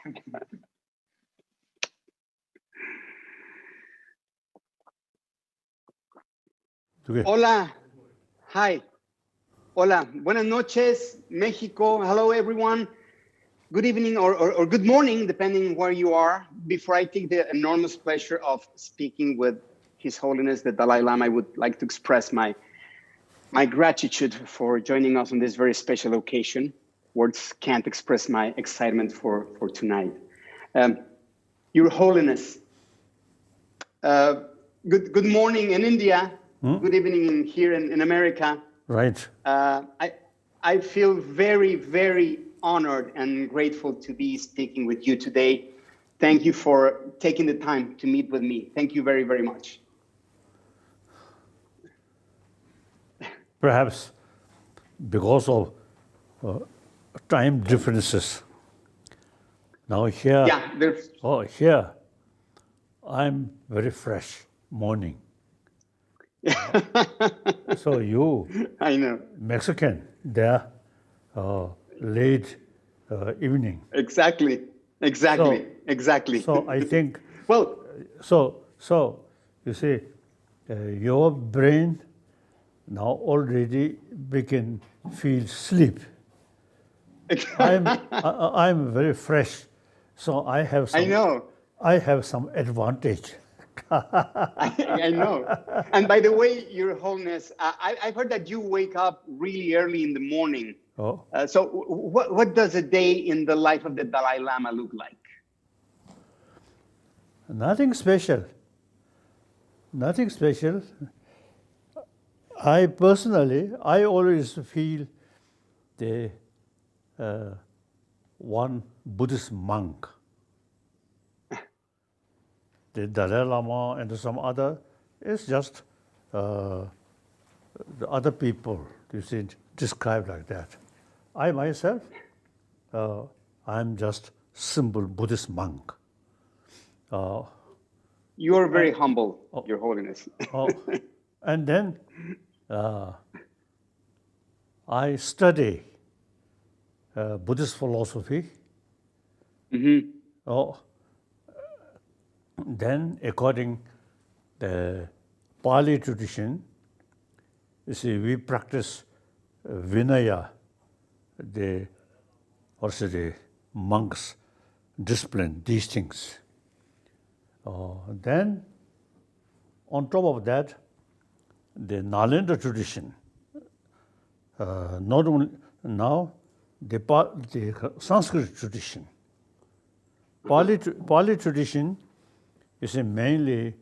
Okay. Hola. Hi. Hola. Buenas noches, Mexico. Hello, everyone. Good evening or good morning, depending where you are. Before I take the enormous pleasure of speaking with His Holiness the Dalai Lama, I would like to express my gratitude for joining us on this very special occasion. Words can't express my excitement for tonight. Your Holiness, good morning in India. Good evening here in America. Right. I feel very, very honored and grateful to be speaking with you today. Thank you for taking the time to meet with me. Thank you very, very much. Perhaps because of time differences. Now here, here, I'm very fresh morning. So you, I know, Mexican, there, late evening. Exactly. So I think, well, so you see, your brain now already begin feel sleep. I'm very fresh, so I have some. I know. I have some advantage. I know. And by the way, Your Holiness, I've heard that you wake up really early in the morning. Oh. So what does a day in the life of the Dalai Lama look like? Nothing special. Nothing special. I personally, I always feel the one Buddhist monk, the Dalai Lama and some other, it's just the other people, you see, described like that. I myself, I'm just simple Buddhist monk. You are very humble, Your Holiness. And then I study Buddhist philosophy. Then, according the Pali tradition, you see, we practice Vinaya, the monks' discipline, these things. Then, on top of that, the Nalanda tradition, not only now, the Sanskrit tradition. Pali tradition is mainly,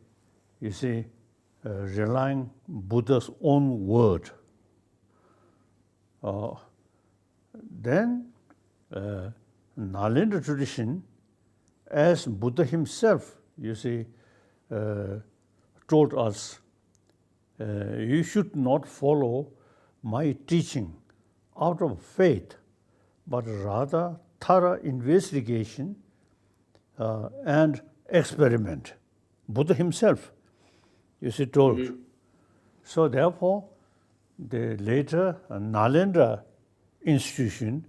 relying Buddha's own word. Then, Nalanda tradition, as Buddha himself, told us, you should not follow my teaching out of faith, but rather thorough investigation and experiment. Buddha himself, told. So therefore, the later Nalanda institution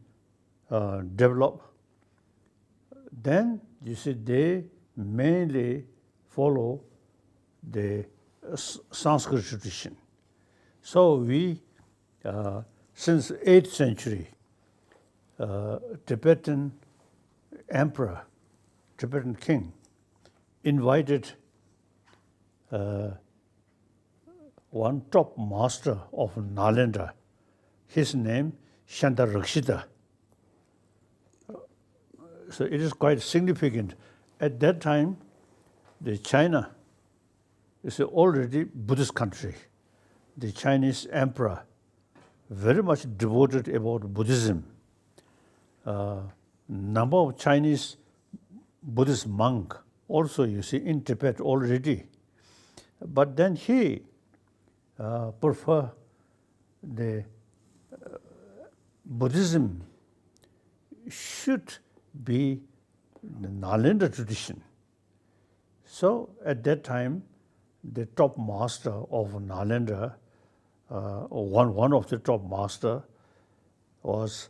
developed. Then, they mainly follow the Sanskrit tradition. So we, since 8th century, Tibetan emperor, Tibetan king, invited one top master of Nalanda, his name Shantarakshita. So it is quite significant. At that time, the China is already Buddhist country. The Chinese emperor, very much devoted about Buddhism. Number of Chinese Buddhist monk also, in Tibet already. But then he prefer the Buddhism should be the Nalanda tradition. So at that time, the top master of Nalanda, one of the top master was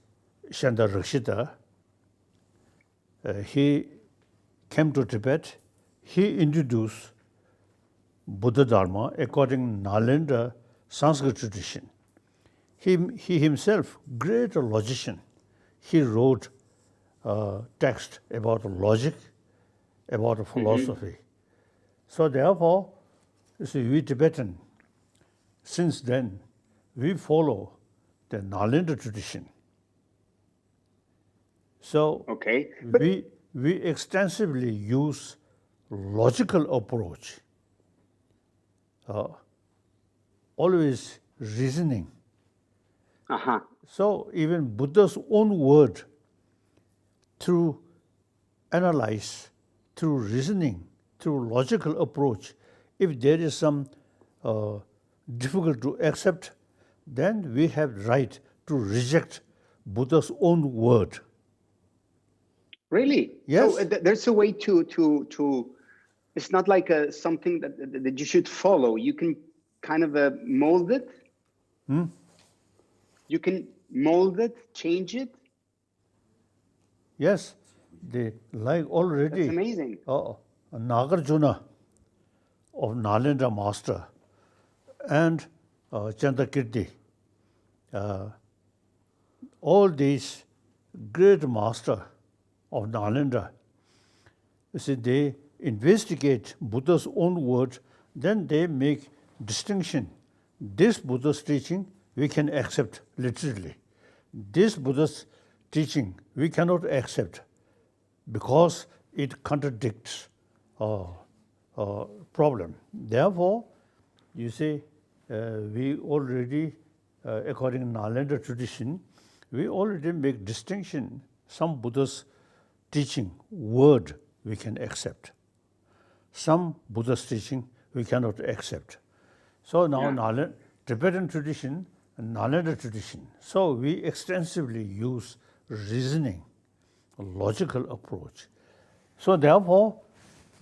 Shantarakshita. he came to Tibet. He introduced Buddha Dharma according to Nalanda Sanskrit tradition. He himself, great logician, he wrote text about logic, about philosophy. So therefore, you see, we Tibetan, since then, we follow the Nalanda tradition. So Okay. we extensively use logical approach, always reasoning. Uh-huh. So even Buddha's own word, through analyze, through reasoning, through logical approach, if there is some difficult to accept, then we have right to reject Buddha's own word. Really? Yes. So there's a way to it's not like something that you should follow. You can kind of mold it. You can mold it, change it. Yes, they like already. That's amazing. Nagarjuna of Nalanda master and Chandrakirti, all these great master of Nalanda, you see, they investigate Buddha's own words, then they make distinction. This Buddha's teaching we can accept literally. This Buddha's teaching we cannot accept because it contradicts problem. Therefore, you see, we already, according to Nalanda tradition, we already make distinction. Some Buddha's teaching, word, we can accept. Some Buddha's teaching we cannot accept. So now Tibetan tradition and Nalanda tradition. So we extensively use reasoning, a logical approach. So therefore,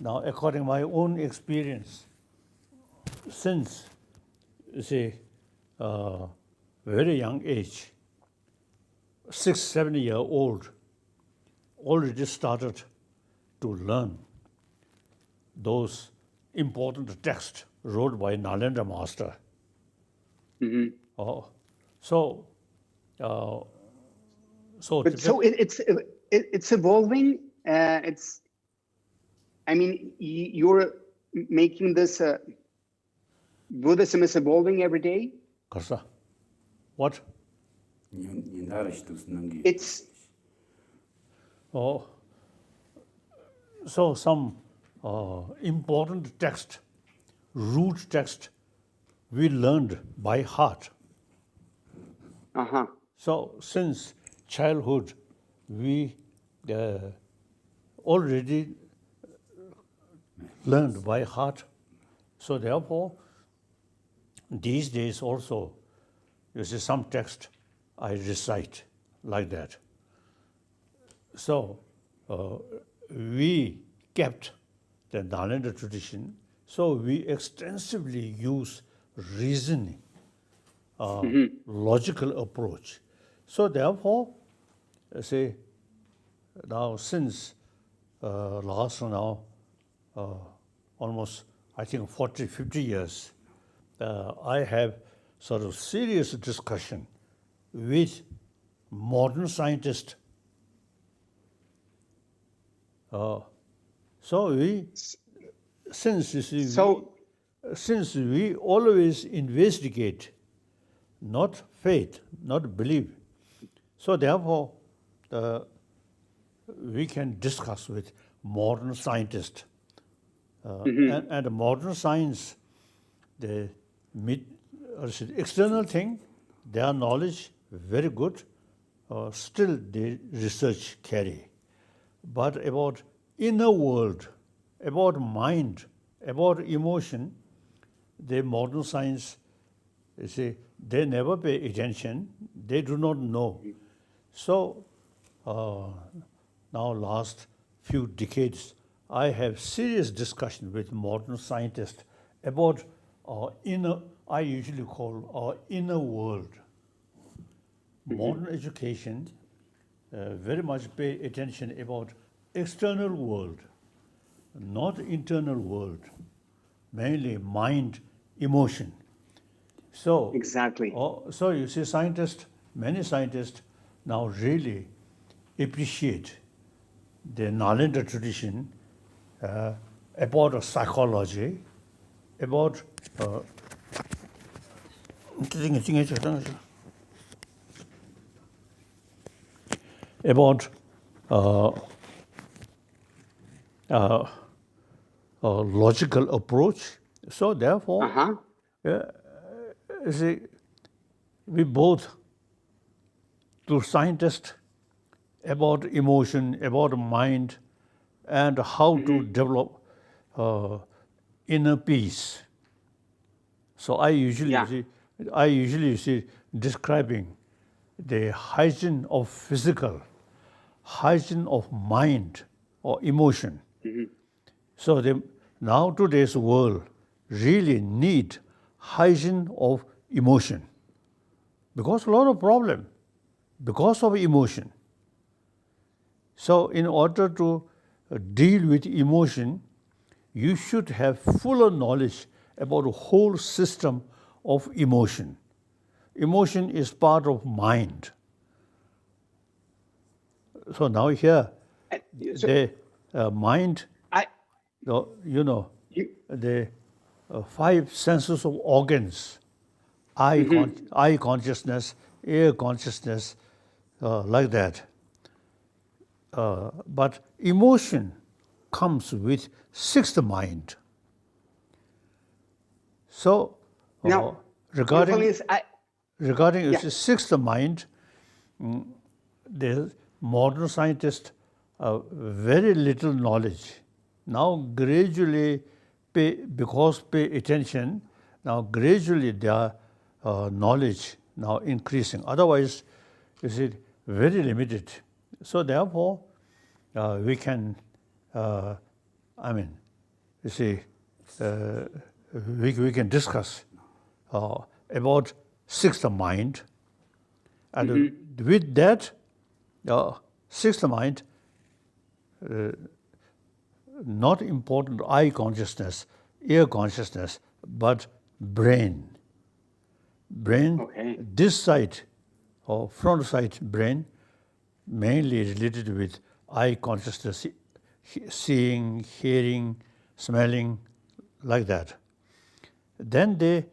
now according to my own experience, since, you see, very young age, 6-7 year old, already started to learn those important texts wrote by Nalanda master. So it's evolving. I mean, you're making this Buddhism is evolving every day. Karsa, what? It's so some important text, root text, we learned by heart. So since childhood, we already learned by heart. So therefore, these days also, you see, some text I recite like that. So we kept the Nalanda tradition, so we extensively use reasoning, logical approach. So therefore, say, now since last now almost, I think, 40, 50 years, I have sort of serious discussion with modern scientists. So we, since you see, since we always investigate, not faith, not belief, so therefore we can discuss with modern scientists. And modern science, the external thing, their knowledge very good, still they research carry. But about inner world, about mind, about emotion, the modern science, you see, they never pay attention, they do not know. So now last few decades, I have serious discussion with modern scientists about our inner, I usually call our inner world. Modern education very much pay attention about external world, not internal world, mainly mind, emotion. So, Exactly. so you see, many scientists now really appreciate the Nalanda tradition about psychology, about about uh, uh, logical approach. So therefore, Uh-huh. you see, we both, to scientists, about emotion, about mind, and how to develop uh, inner peace. So Yeah. I usually see describing the hygiene of physical, hygiene of mind or emotion. So now today's world really need hygiene of emotion because a lot of problem because of emotion. So in order to deal with emotion, you should have fuller knowledge about the whole system of emotion. Emotion is part of mind. So now here, So the mind, I you know, you, the five senses of organs, eye consciousness, ear consciousness, like that. But emotion comes with sixth mind. So now regarding Holiness, regarding yeah. its sixth mind, the modern scientists have very little knowledge. Now gradually pay attention. Now gradually their knowledge now increasing. Otherwise, you see, very limited. So therefore, we can, I mean, you see, uh, we can discuss about sixth mind, and with that sixth mind, not important eye consciousness, ear consciousness, but brain. Brain, Okay. this side or front side brain, mainly related with eye consciousness, seeing, hearing, smelling, like that. Then they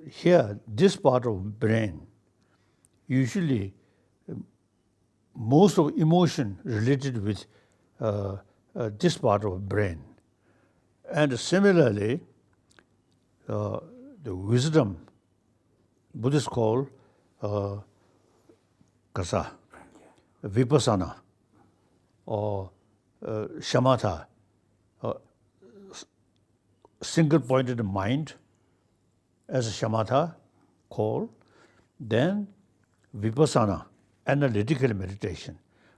here this part of brain usually most of emotion related with this part of brain. And similarly, the wisdom, Buddhists call kasa, vipassana, or shamatha, single-pointed mind as a shamatha call, then vipassana, analytical meditation.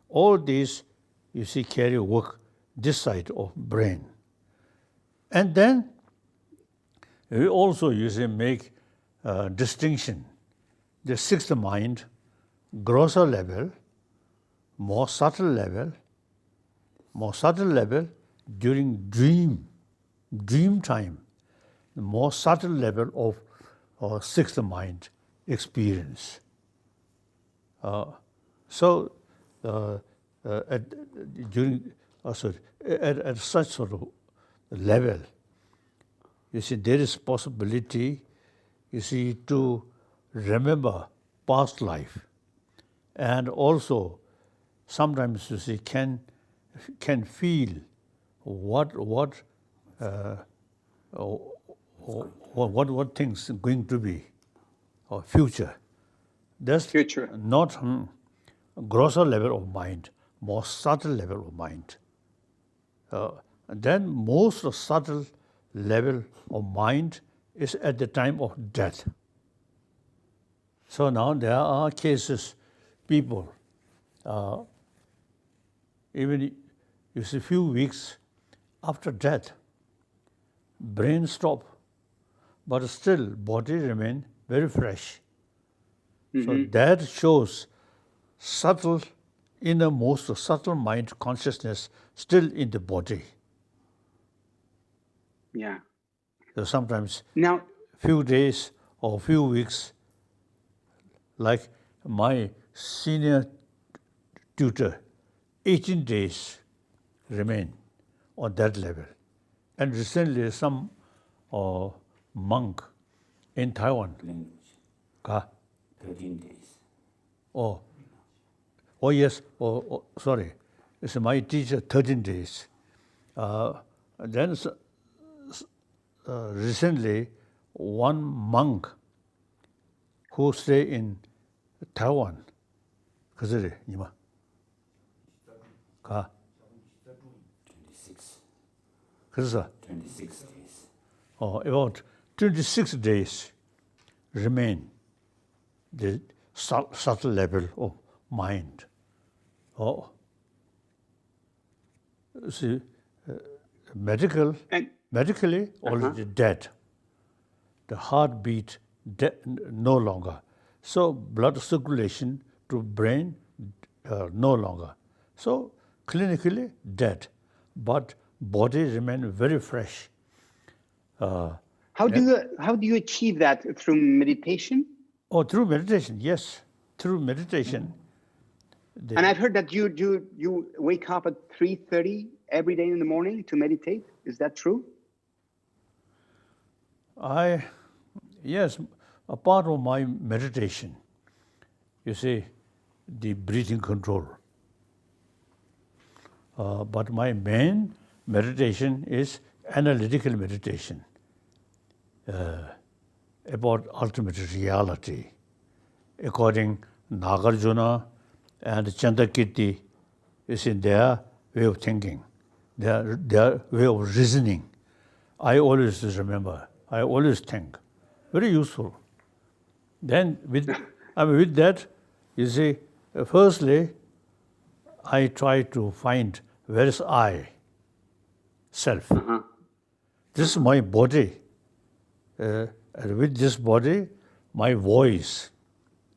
All these, you see, carry work this side of brain. And then we also usually make distinction. The sixth mind, grosser level, more subtle level during dream time, the more subtle level of sixth mind experience. So at such sort of level, you see, there is possibility, you see, to remember past life, and also sometimes you see can feel what things are going to be or future. That's Future. not grosser level of mind, more subtle level of mind. Then most subtle level of mind is at the time of death. So now there are cases, people, even you see few weeks after death, brain stop, but still body remain very fresh. So that shows subtle innermost subtle mind consciousness still in the body. Yeah. So sometimes Now, few days or few weeks, like my senior tutor, 18 days remain on that level. And recently some monk in Taiwan, Language. ah, 13 days. oh yes, sorry, it's my teacher 13 days. Then recently one monk who stay in Taiwan, 그들이 이마, 가, 26. 그래서 26 days. about 26 days remain the subtle level of mind. See, medically already dead. The heartbeat no longer. So blood circulation to brain no longer. So clinically dead, but body remain very fresh. how do you achieve that through meditation? Oh, through meditation, yes, through meditation. And I've heard that you wake up at 3:30 every day in the morning to meditate. Is that true? Yes, a part of my meditation, you see, the breathing control. But my main meditation is analytical meditation about ultimate reality, according Nagarjuna and Chandakirti is in their way of thinking, their way of reasoning. I always remember, I always think, very useful. Then with that, you see, firstly, I try to find where is I, self. This is my body. And with this body, my voice.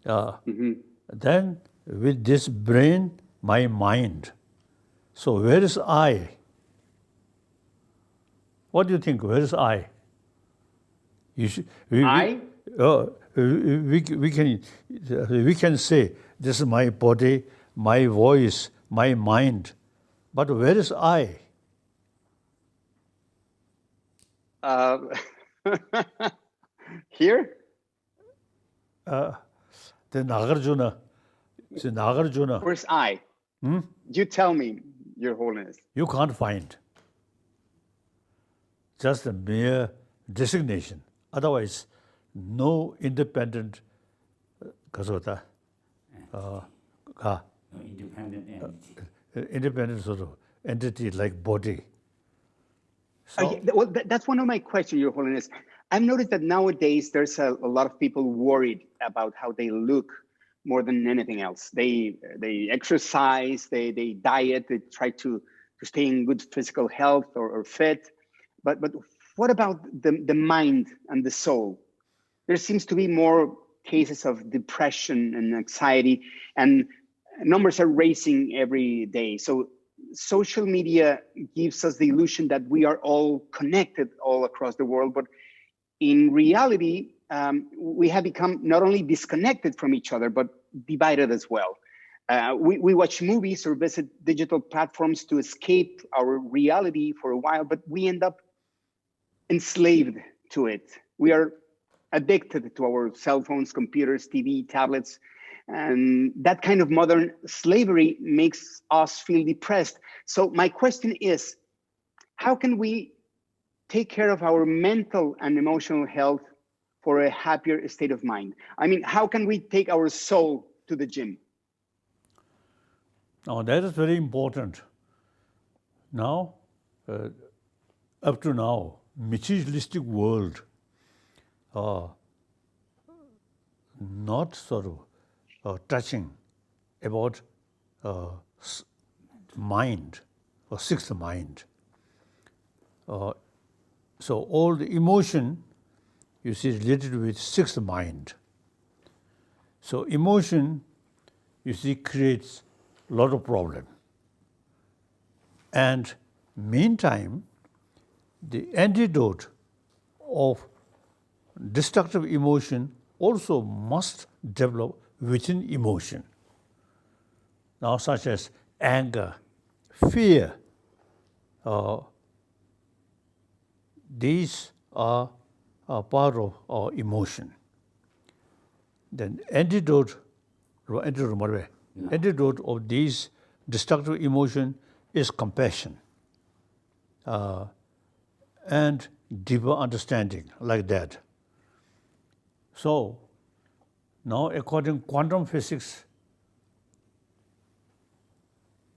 Then with this brain, my mind. So where is I? What do you think? Where is I? I? We can say this is my body, my voice, my mind. But where is I? Here? The Nagarjuna. See, Nagarjuna. Where's I? You tell me, Your Holiness. You can't find. Just a mere designation. Otherwise, no independent kasota. No independent entity. Independent sort of entity like body. So, Well, that's one of my questions, Your Holiness. I've noticed that nowadays there's a lot of people worried about how they look more than anything else. They exercise, they diet, they try to stay in good physical health or fit. But what about the mind and the soul? There seems to be more cases of depression and anxiety, and numbers are rising every day. So social media gives us the illusion that we are all connected all across the world, but in reality, we have become not only disconnected from each other, but divided as well. We watch movies or visit digital platforms to escape our reality for a while, but we end up enslaved to it. We are addicted to our cell phones, computers, TV, tablets, and that kind of modern slavery makes us feel depressed. So my question is, how can we take care of our mental and emotional health for a happier state of mind? I mean, how can we take our soul to the gym? now that is very important. Now, up to now, materialistic world not sort of touching about mind or sixth mind. So all the emotion, you see, related with sixth mind. So emotion, you see, creates lot of problem. And meantime, the antidote of destructive emotion also must develop within emotion. Now, such as anger, fear, these are part of our emotion. Then antidote of these destructive emotion is compassion and deeper understanding, like that. So now, according to quantum physics,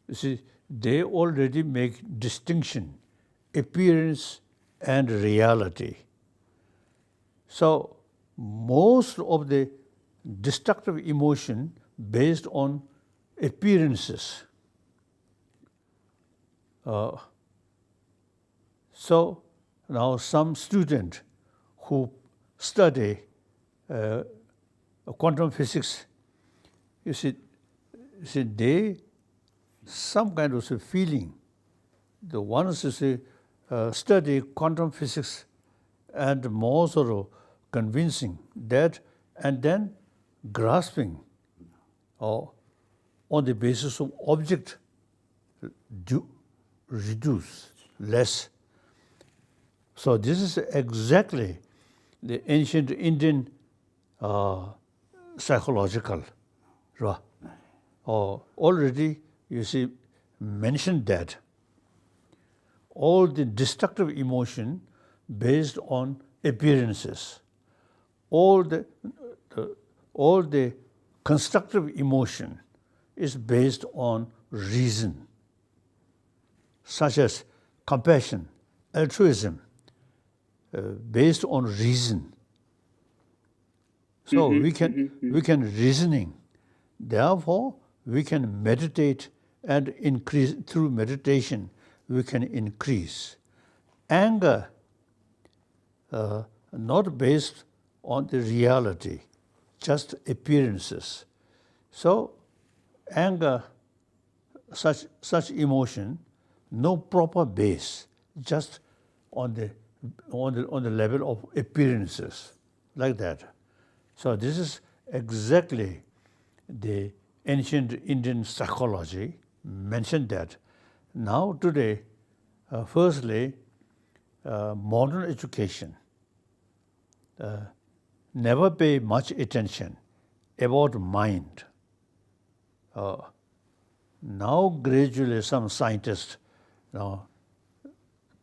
you see, they already make distinction, appearance and reality. So most of the destructive emotion based on appearances. So now some student who study quantum physics, you see they some kind of a feeling. The ones who study quantum physics and more sort of convincing that, and then grasping or on the basis of object reduce less. So this is exactly the ancient Indian psychological. Already, you see, mentioned that all the destructive emotion based on appearances, all the constructive emotion is based on reason, such as compassion, altruism, based on reason. So we can reasoning. Therefore, we can meditate and increase through meditation. We can increase anger, not based on the reality, just appearances. So, anger, such emotion, no proper base, just on the level of appearances, like that. So this is exactly the ancient Indian psychology mentioned that. Now today, firstly, modern education never pay much attention about mind. Now gradually some scientists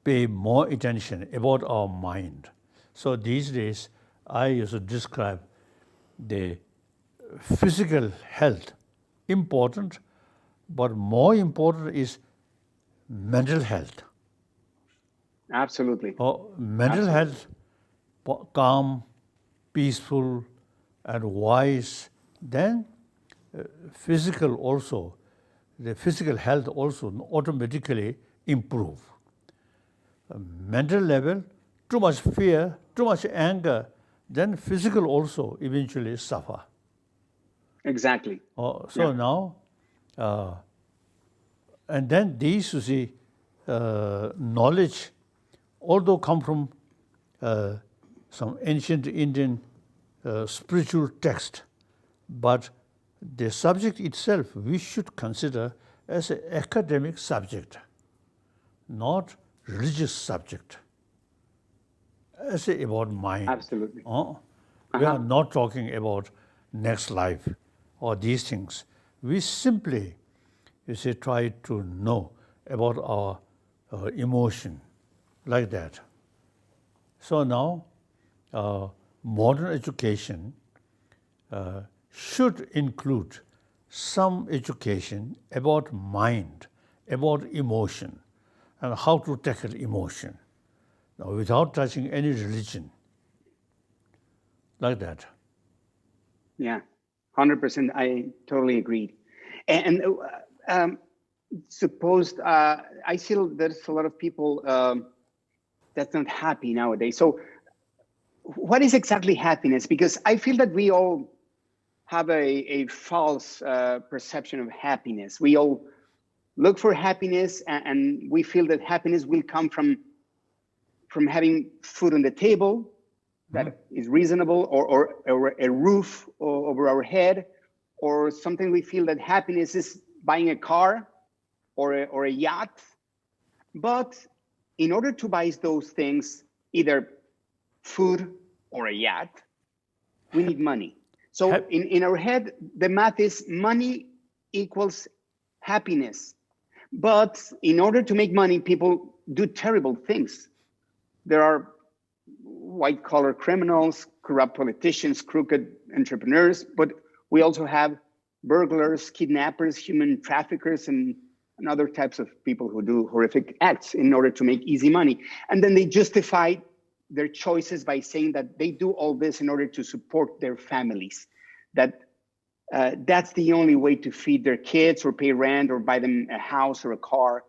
pay more attention about our mind. So these days, I used to describe the physical health important, but more important is mental health. Absolutely. Mental health, calm, peaceful, and wise. Then physical also, the physical health also automatically improve. Mental level, too much fear, too much anger, then physical also eventually suffer. Exactly. Now, and then these, you see, knowledge, although come from some ancient Indian spiritual text, but the subject itself we should consider as an academic subject, not religious subject. As about mind. Absolutely. We are not talking about next life or these things. We simply, try to know about our emotion, like that. So now, modern education should include some education about mind, about emotion, and how to tackle emotion. Now, without touching any religion, like that. Yeah, 100%. I totally agree. And suppose I see there's a lot of people that's not happy nowadays. So, what is exactly happiness? Because I feel that we all have a false perception of happiness. We all look for happiness, and we feel that happiness will come from having food on the table that is reasonable, or a roof over our head, or something. We feel that happiness is buying a car or a yacht. But in order to buy those things, either food or a yacht, we need money. So in our head, the math is money equals happiness. But in order to make money, people do terrible things. There are white-collar criminals, corrupt politicians, crooked entrepreneurs, but we also have burglars, kidnappers, human traffickers, and other types of people who do horrific acts in order to make easy money. And then they justify their choices by saying that they do all this in order to support their families, that that's the only way to feed their kids or pay rent or buy them a house or a car.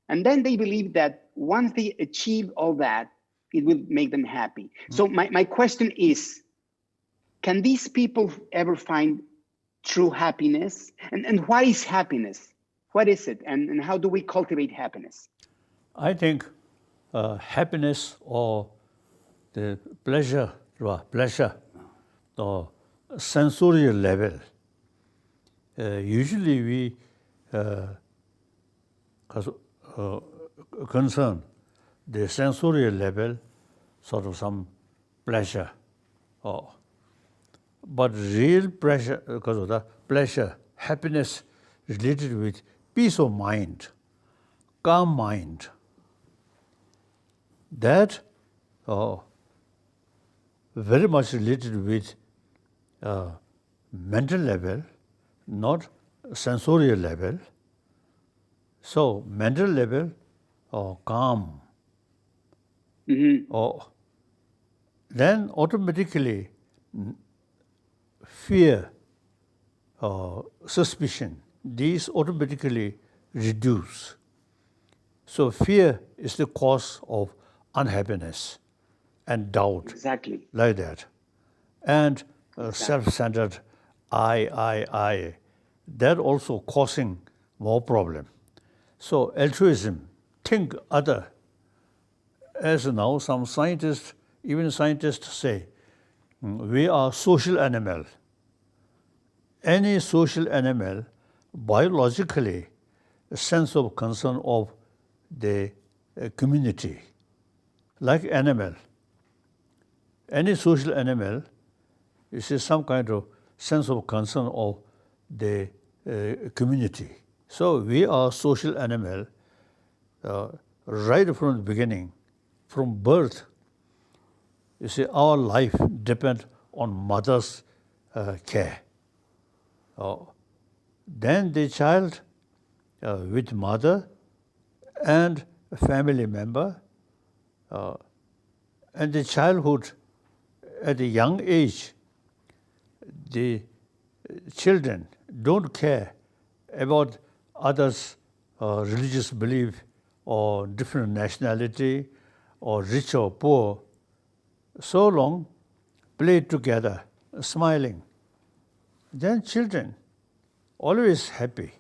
And then they believe that once they achieve all that, it will make them happy. So my question is, can these people ever find true happiness? And what is happiness? What is it? And how do we cultivate happiness? I think happiness or the pleasure or sensorial level, usually we concern the sensorial level, sort of some pleasure. But real pleasure, because of the pleasure, happiness related with peace of mind, calm mind, that very much related with mental level, not sensorial level. So mental level, calm, then automatically fear, suspicion, these automatically reduce. So fear is the cause of unhappiness and doubt. Exactly. Like that. And self-centered I, that also causing more problem. So altruism, think other. As now some scientists, even scientists say, we are social animal. Any social animal, biologically, a sense of concern of the community, like animal. Any social animal is some kind of sense of concern of the community. So we are social animal right from the beginning, from birth. You see, our life depends on mother's care. Then the child with mother and a family member, and the childhood at a young age, the children don't care about others' religious belief or different nationality or rich or poor. So long, play together, smiling. Then children, always happy.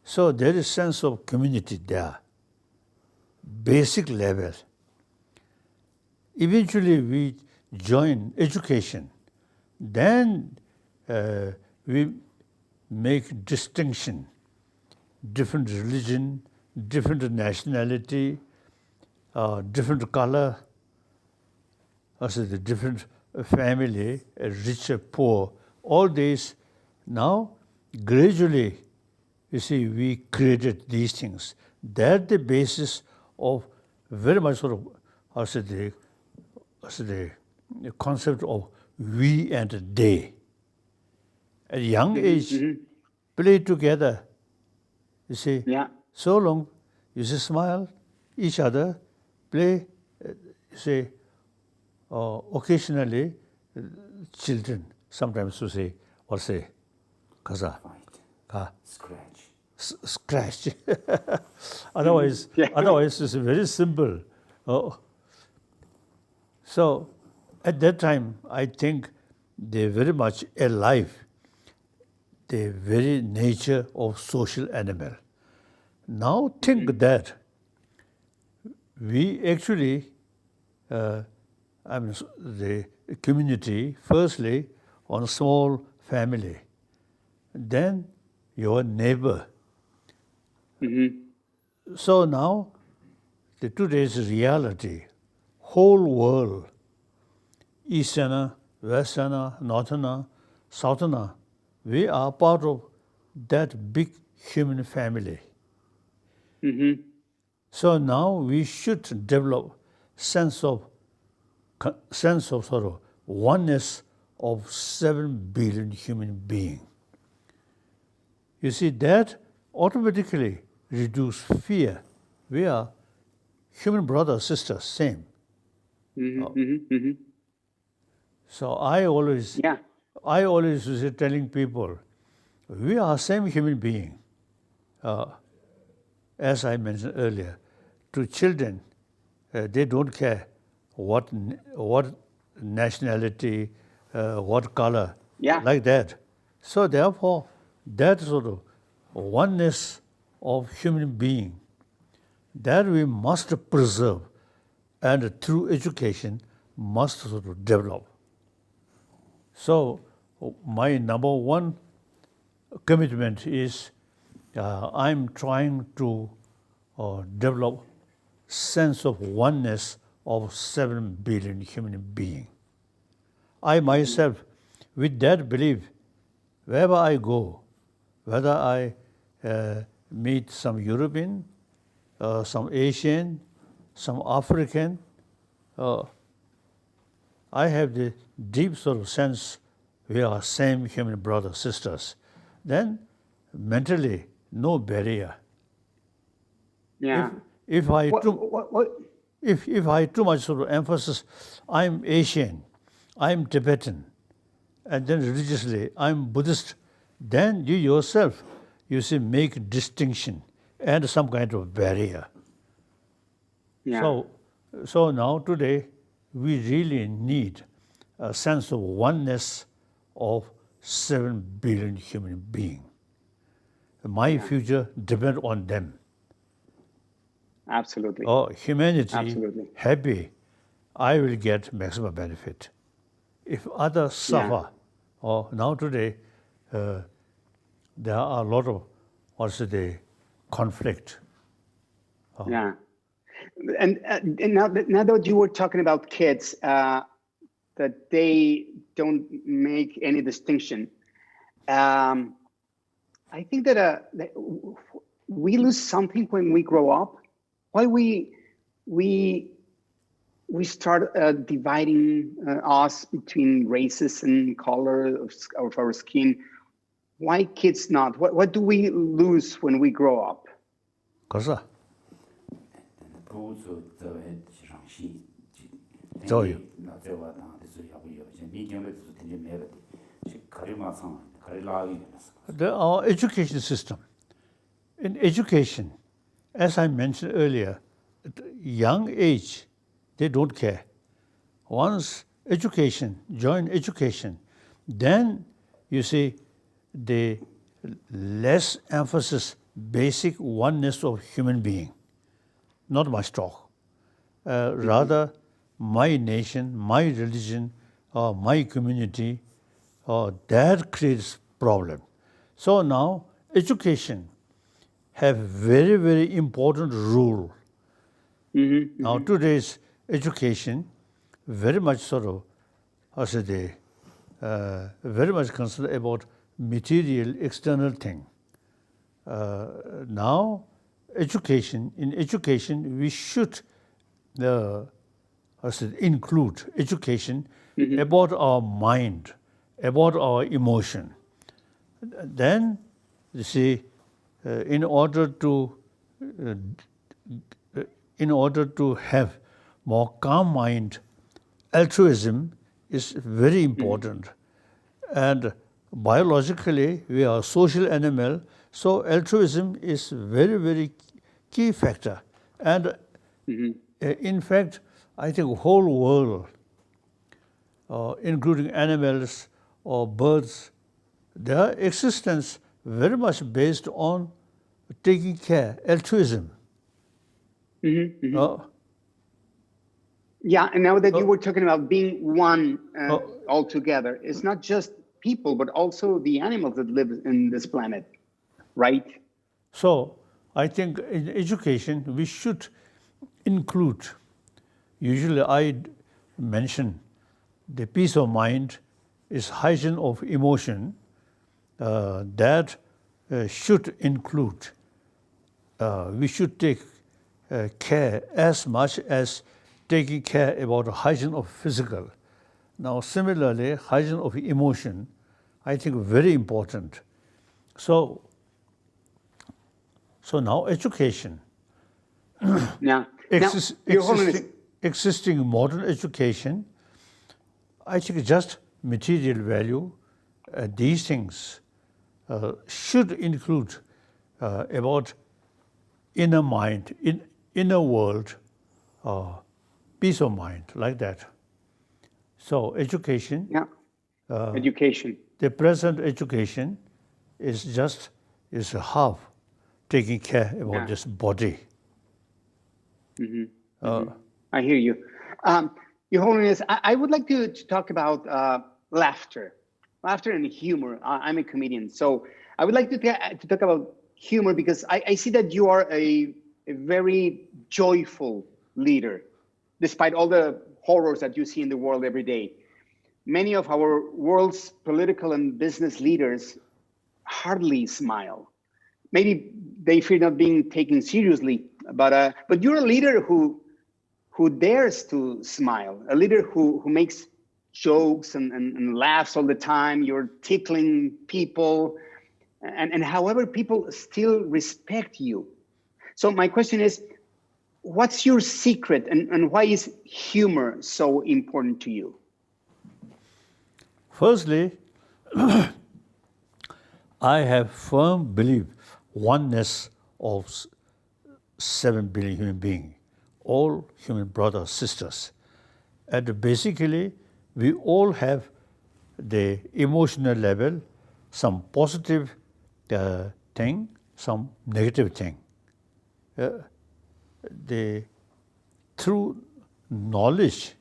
So there is sense of community there, basic level. Eventually we join education. Then we make distinction, different religion, different nationality, different color, also the different family, rich, poor, all these. Now, gradually, you see, we created these things. That's the basis of very much sort of, the concept of we and they. At a young age, play together, you see. Yeah. So long, you see, smile, each other, play, you see, occasionally, children, sometimes to say, or say, kaza, scratch. Otherwise, it's very simple. So at that time, I think they're very much alive, the very nature of social animal. Now think that we actually, the community, firstly, on a small family, then your neighbor. So now, today's reality, whole world, Easterner, Westerner, Northerner, Southerner, we are part of that big human family. So now we should develop sense of sort of oneness of 7 billion human beings. You see, that automatically reduce fear. We are human brothers, sisters, same. So I always was telling people, we are same human being. As I mentioned earlier, to children, they don't care what nationality, what color, like that. So therefore, that sort of oneness of human being, that we must preserve, and through education must sort of develop. So my number one commitment is I'm trying to develop sense of oneness of 7 billion human beings. I myself, with that belief, wherever I go, whether I meet some European, some Asian, some African, I have the deep sort of sense we are same human brothers, sisters. Then mentally, no barrier. Yeah. If I too much sort of emphasis, I'm Asian, I'm Tibetan, and then religiously I'm Buddhist, then you yourself, you see, make distinction and some kind of barrier. Yeah. So now today, we really need a sense of oneness of 7 billion human beings. My future depends on them. Absolutely. Humanity Absolutely. happy, I will get maximum benefit. If others suffer, now today, there are a lot of, conflict. Yeah. And now that you were talking about kids, that they don't make any distinction, I think that we lose something when we grow up. Why we start dividing us between races and color of our skin. Why kids not? What do we lose when we grow up? Kosa? 不做这个上戏，教育。那这话当的是要不要？像民间的就是天天没个的，是考虑马上，考虑哪个的？ Our education system. In education, as I mentioned earlier, at a young age, they don't care. Once join education, then you see the less emphasis, basic oneness of human being. Not much talk. Rather, my nation, my religion, my community, that creates problem. So now, education have very, very important role. Now today's education, very much sort of, very much concerned about material, external thing. Now, in education, we should include education about our mind, about our emotion. Then, you see, in order to have more calm mind, altruism is very important. And biologically, we are a social animal, so altruism is very, very key factor. And in fact, I think the whole world, including animals, or birds, their existence very much based on taking care, altruism. Uh, Yeah, and now that you were talking about being one all together, it's not just people, but also the animals that live in this planet, right? So I think in education we should include, usually I mention the peace of mind is hygiene of emotion, that should include, we should take care as much as taking care about hygiene of physical. Now similarly, hygiene of emotion, I think very important. So now education, Now, Your Holiness, existing modern education, I think just material value, these things should include about inner mind, inner world, peace of mind, like that. So education, yeah, education. the present education is half taking care about this body. I hear you. Your Holiness, I would like to talk about laughter and humor. I'm a comedian, so I would like to talk about humor because I see that you are a very joyful leader, despite all the horrors that you see in the world every day. Many of our world's political and business leaders hardly smile. Maybe they fear not being taken seriously, but you're a leader who dares to smile, a leader who makes jokes and laughs all the time. You're tickling people, and however people still respect you. So my question is, what's your secret and why is humor so important to you? Firstly, I have firm belief oneness of 7 billion human beings, all human brothers, sisters. And basically, we all have the emotional level, some positive thing, some negative thing. Through knowledge,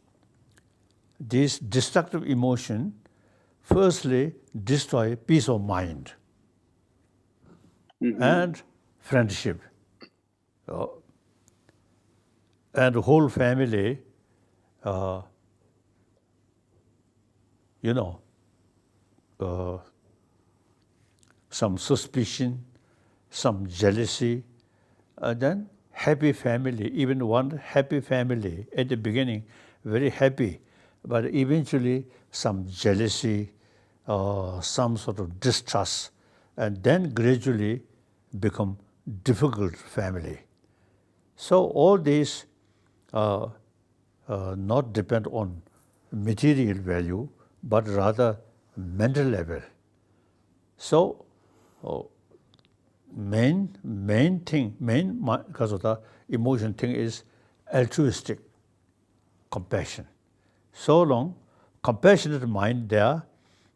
this destructive emotion firstly destroy peace of mind and friendship. And the whole family, some suspicion, some jealousy, then happy family, even one happy family at the beginning, very happy, but eventually some jealousy, some sort of distrust, and then gradually become difficult family. So all these not depend on material value, but rather mental level. So main thing, because of the emotion thing is altruistic compassion. So long compassionate mind there,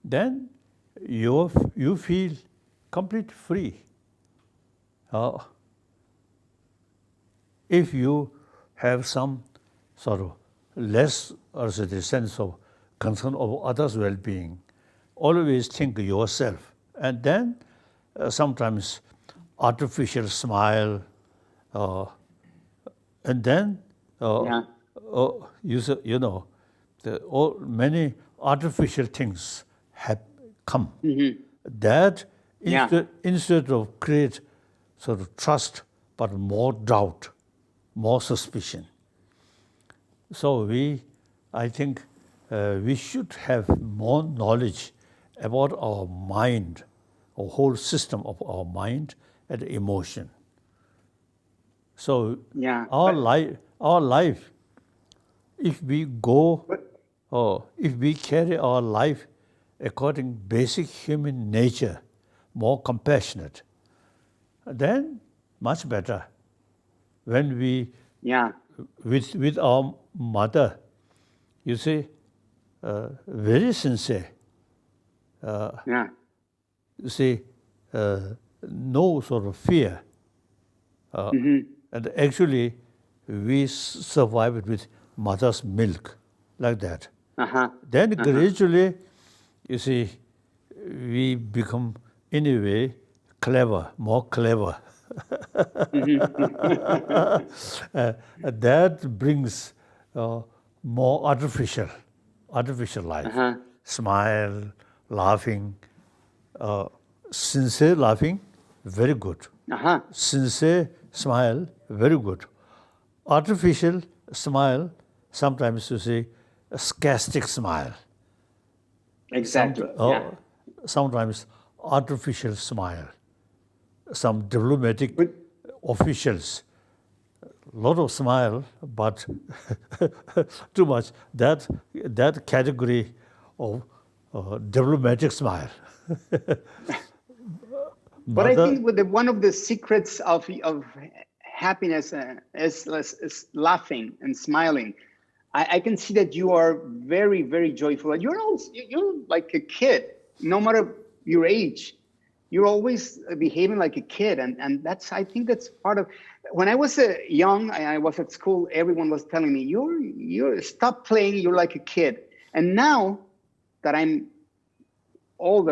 then you feel complete free. If you have some sort of less or the sense of concern of others' well-being, always think yourself, and then sometimes artificial smile, and then many artificial things have come. That instead of create sort of trust, but more doubt, more suspicion. So I think we should have more knowledge about our mind, a whole system of our mind and emotion. So our life, if we carry our life according basic human nature, more compassionate, then much better. When we with our mother, you see, very sincere, Yeah. You see, no sort of fear. And actually, we survived with mother's milk, like that. Then gradually, you see, we become, in a way, clever, more clever. That brings more artificial life. Smile, laughing, sincere laughing, very good. Sincere smile, very good. Artificial smile, sometimes you see a sarcastic smile. Exactly. Yeah. Sometimes artificial smile. Some diplomatic officials, lot of smile, but too much. That category of diplomatic smile. But I think with one of the secrets of happiness is laughing and smiling. I can see that you are very, very joyful. You're like a kid, no matter your age. You're always behaving like a kid, and I think that's part of. When I was young, I was at school. Everyone was telling me, "You stop playing. You're like a kid." And now that I'm old,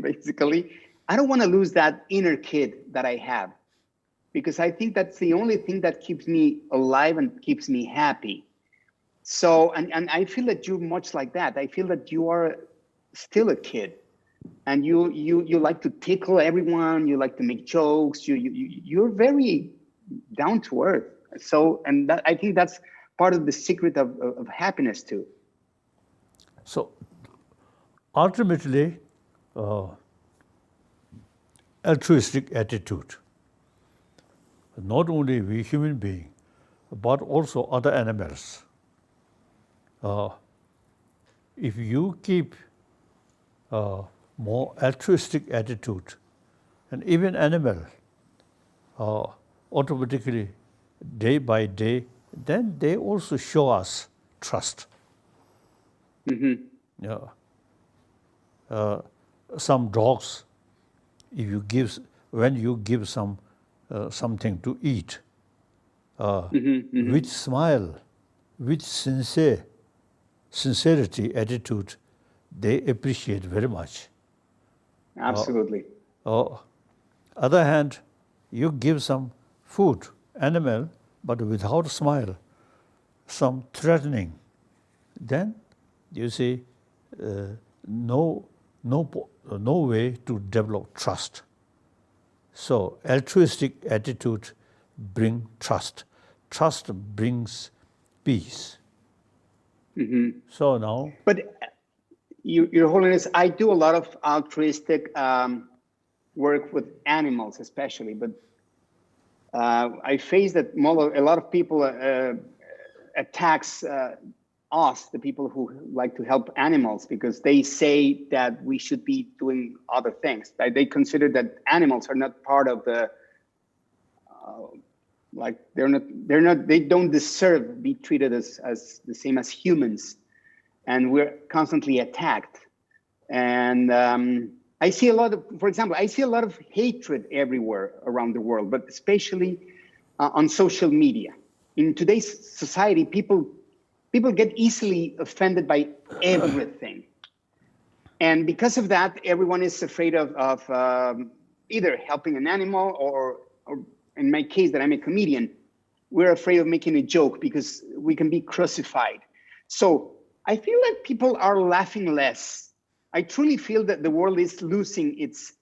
basically, I don't want to lose that inner kid that I have, because I think that's the only thing that keeps me alive and keeps me happy. So, and I feel that you're much like that. I feel that you are still a kid, and you like to tickle everyone. You like to make jokes. You're very down to earth. So, and I think that's part of the secret of happiness too. So, ultimately, altruistic attitude. Not only we human beings, but also other animals. If you keep more altruistic attitude, and even animal, automatically, day by day, then they also show us trust. Some dogs, when you give something to eat, with smile, with sincerity attitude, they appreciate very much. Absolutely. Other hand, you give some food, animal, but without a smile, some threatening, then you see no way to develop trust. So altruistic attitude brings trust. Trust brings peace. So now. But Your Holiness, I do a lot of altruistic work with animals, especially. But I face that a lot of people attacks us, the people who like to help animals, because they say that we should be doing other things. They consider that animals are not part of the, they don't deserve to be treated as the same as humans, and we're constantly attacked. And I see a lot of hatred everywhere around the world, but especially on social media. In today's society, people get easily offended by everything. And because of that, everyone is afraid of either helping an animal or in my case, that I'm a comedian, we're afraid of making a joke because we can be crucified. So I feel like people are laughing less. I truly feel that the world is losing its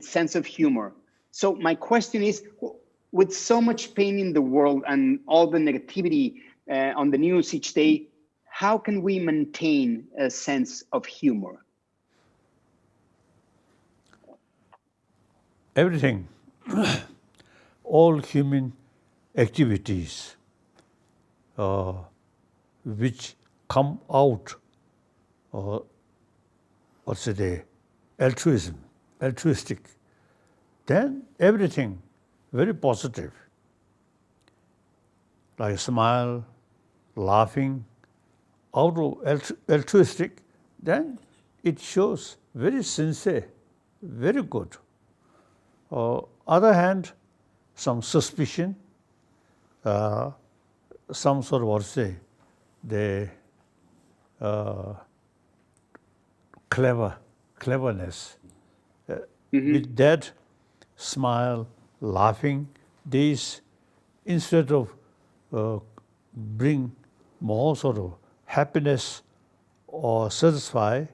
sense of humor. So my question is, with so much pain in the world and all the negativity on the news each day, how can we maintain a sense of humor? Everything, all human activities which come out, altruistic, then everything very positive, like smile, laughing, out of altruistic, then it shows very sincere, very good. Other hand, some suspicion, some sort of what to say, the cleverness. With that smile, laughing, these instead of bring more sort of happiness or satisfy,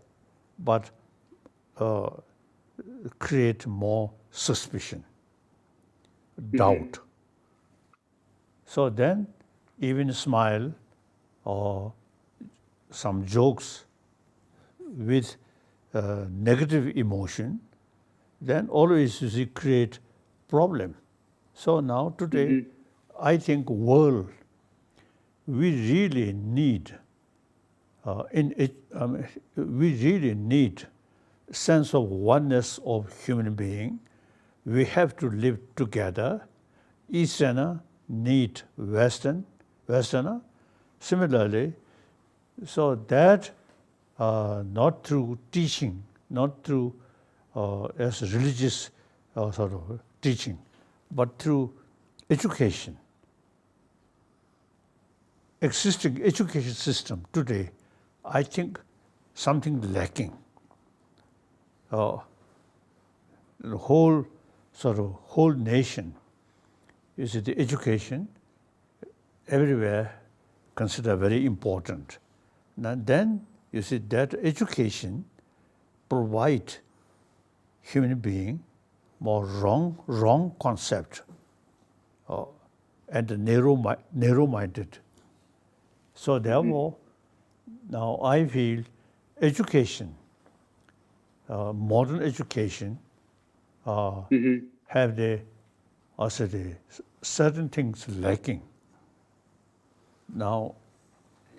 but create more suspicion, doubt. So then, even smile or some jokes with negative emotion, then always you see create problem. So now today, I think world, we really need we really need sense of oneness of human being. We have to live together. Easterner need Westerner. Similarly, so that not through teaching, not through as religious sort of teaching, but through education. Existing education system today, I think something lacking. The whole whole nation, you see, the education everywhere considered very important. Now then you see that education provide human being more wrong concept and narrow-minded. So therefore, now I feel education, modern education, have the certain things lacking. Now,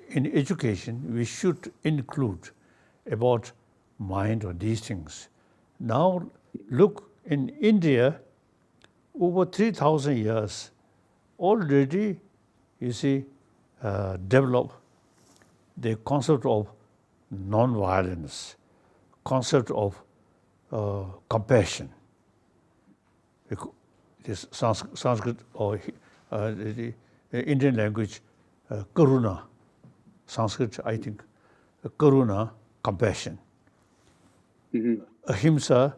in education, we should include about mind or these things. Now, look in India, over 3,000 years already, you see, develop the concept of non-violence, concept of compassion. This Sanskrit or the Indian language, karuna. Sanskrit, I think, karuna, compassion. Ahimsa,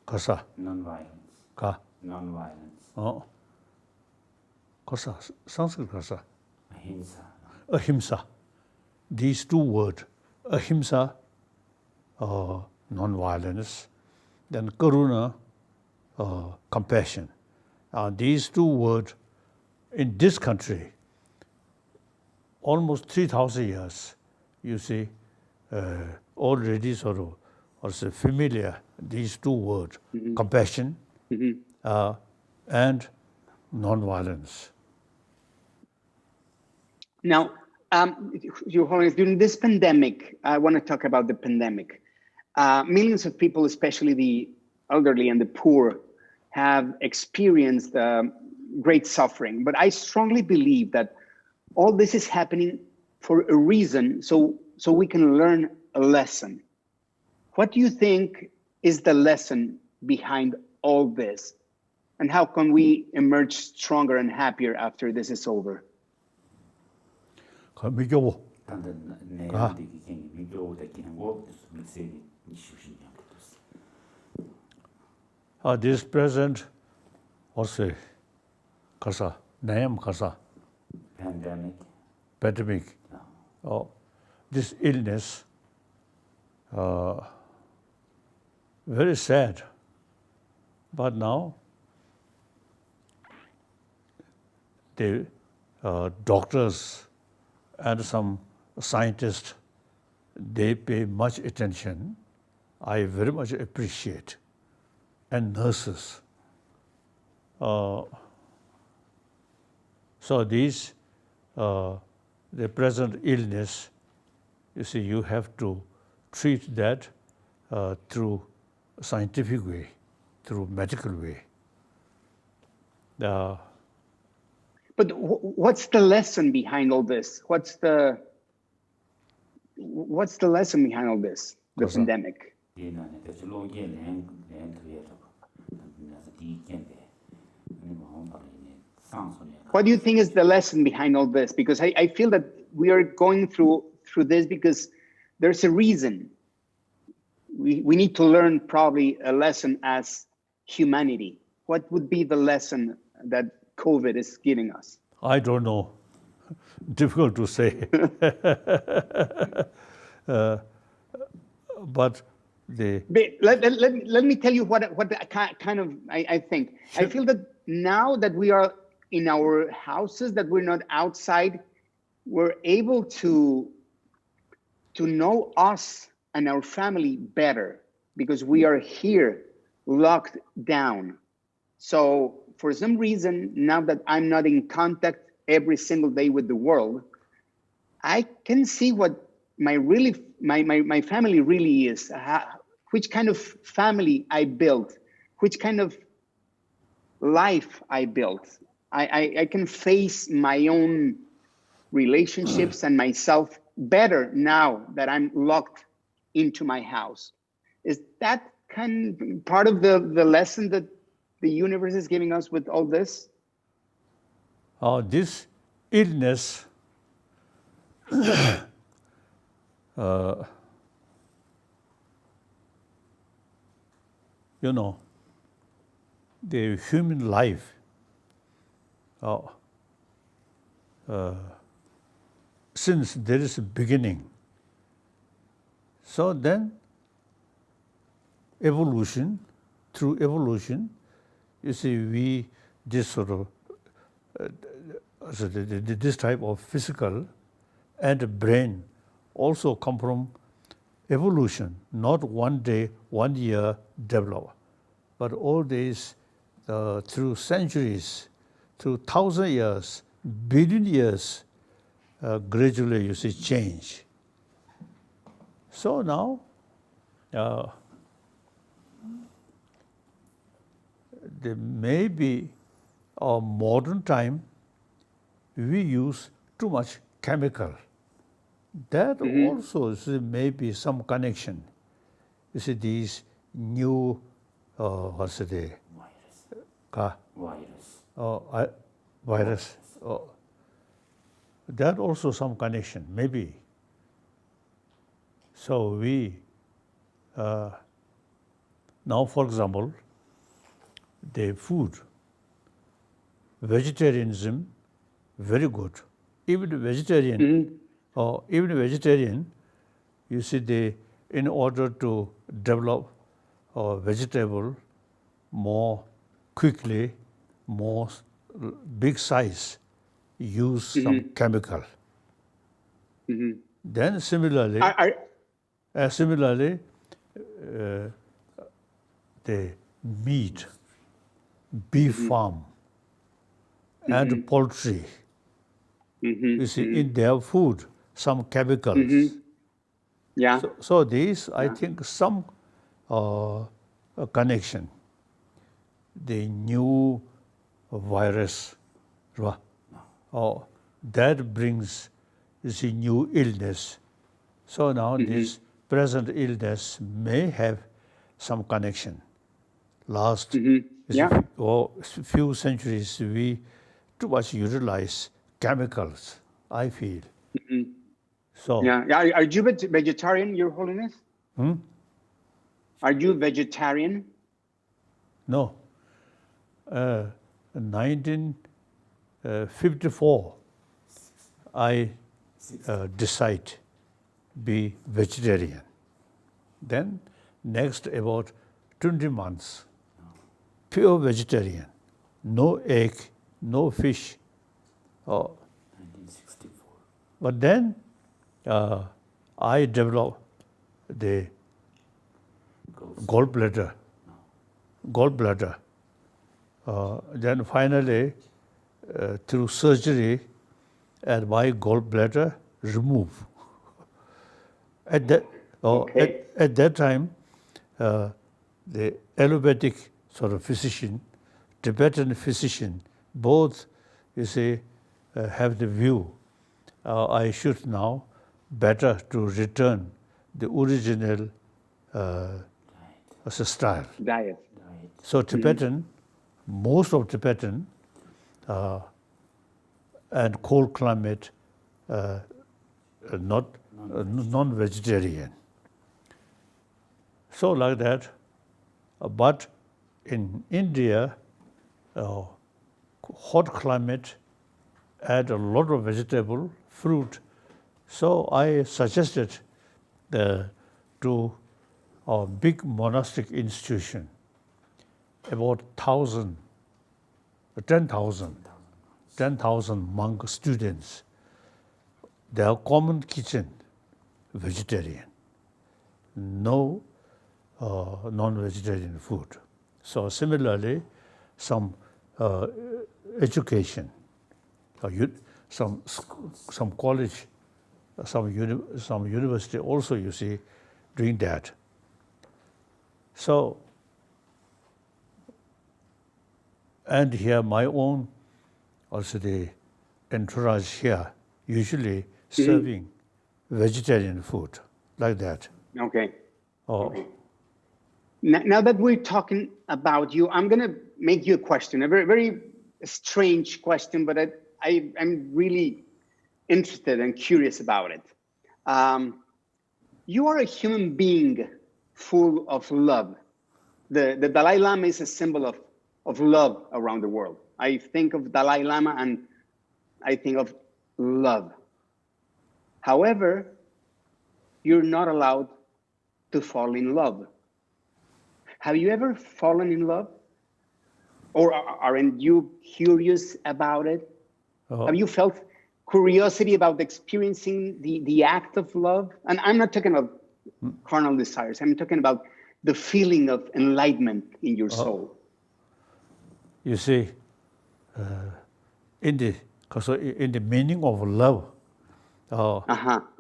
kasa. Non-violence. Ka. Non-violence. Kasa. Sanskrit kasa. Ahimsa. Ahimsa. These two words, ahimsa, non-violence, then karuna, compassion. These two words in this country, almost 3,000 years, you see, already sort of also familiar, these two words, compassion and non-violence. Now, Your Holiness, during this pandemic, I want to talk about the pandemic. Millions of people, especially the elderly and the poor, have experienced great suffering. But I strongly believe that all this is happening for a reason, so we can learn a lesson. What do you think is the lesson behind all this? And how can we emerge stronger and happier after this is over? 미교보. 단단 내용들이 굉장히 미교적인 거 믹스이 이슈시냐 그랬어. This present also kasa, name kasa. Pandemic. This illness, very sad. But now, the doctors and some scientists, they pay much attention. I very much appreciate. And nurses. So these, the present illness, you see, you have to treat that through scientific way, through medical way. But what's the lesson behind all this? What's the what's the lesson behind all this, the Cosa? pandemic? What do you think is the lesson behind all this? Because I feel that we are going through this because there's a reason. We need to learn probably a lesson as humanity. What would be the lesson that COVID is giving us? I don't know. Difficult to say. But let me tell you what kind of I think. Sure. I feel that now that we are in our houses, that we're not outside, we're able to know us and our family better because we are here locked down. So for some reason, now that I'm not in contact every single day with the world, I can see what my family really is, which kind of family I built, which kind of life I built. I can face my own relationships and myself better now that I'm locked into my house. Is that part of the lesson that the universe is giving us with all this? This illness the human life since there is a beginning. So then through evolution, you see this type of physical and brain also come from evolution, not one day, 1 year develop, but all these through centuries, through 1,000 years, billion years, gradually you see change. So now, there may be a modern time we use too much chemical. That also may be some connection. You see these new, what's it? Virus. That also some connection, maybe. So we, now for example, the food, vegetarianism, very good. Even vegetarian, you see in order to develop vegetable more quickly, more big size, use some chemical. Then similarly, the meat, beef farm, and poultry. You see, in their food, some chemicals. Yeah. So these, I think, some connection. The new virus, that brings the new illness. So now this present illness may have some connection. Last few centuries, we too much utilize chemicals, I feel. So are you vegetarian, Your Holiness? Are you vegetarian? No. 1954, I decide be vegetarian. Then next about 20 months, pure vegetarian, no egg, no fish. 1964. But then I developed the gallbladder. Then finally, through surgery, and my gallbladder removed. At that time, the allopathic sort of physician, Tibetan physician, both, you see, have the view I should now better to return the original style. Diet. So Tibetan, most of Tibetan and cold climate, not non-vegetarian. So like that, but in India, hot climate, add a lot of vegetable, fruit. So I suggested to a big monastic institution, about 10,000 monk students. Their common kitchen, vegetarian, no non-vegetarian food. So similarly, some education, some college, some university also, you see, doing that. So, and here my own, also the entourage here, usually serving vegetarian food, like that. Okay. Okay. Now that we're talking about you, I'm going to make you a question, a very, very strange question, but I'm really interested and curious about it. You are a human being full of love. The Dalai Lama is a symbol of love around the world. I think of Dalai Lama and I think of love. However, you're not allowed to fall in love. Have you ever fallen in love? Or aren't you curious about it? Have you felt curiosity about experiencing the act of love? And I'm not talking about carnal desires. I'm talking about the feeling of enlightenment in your soul. You see, in the meaning of love,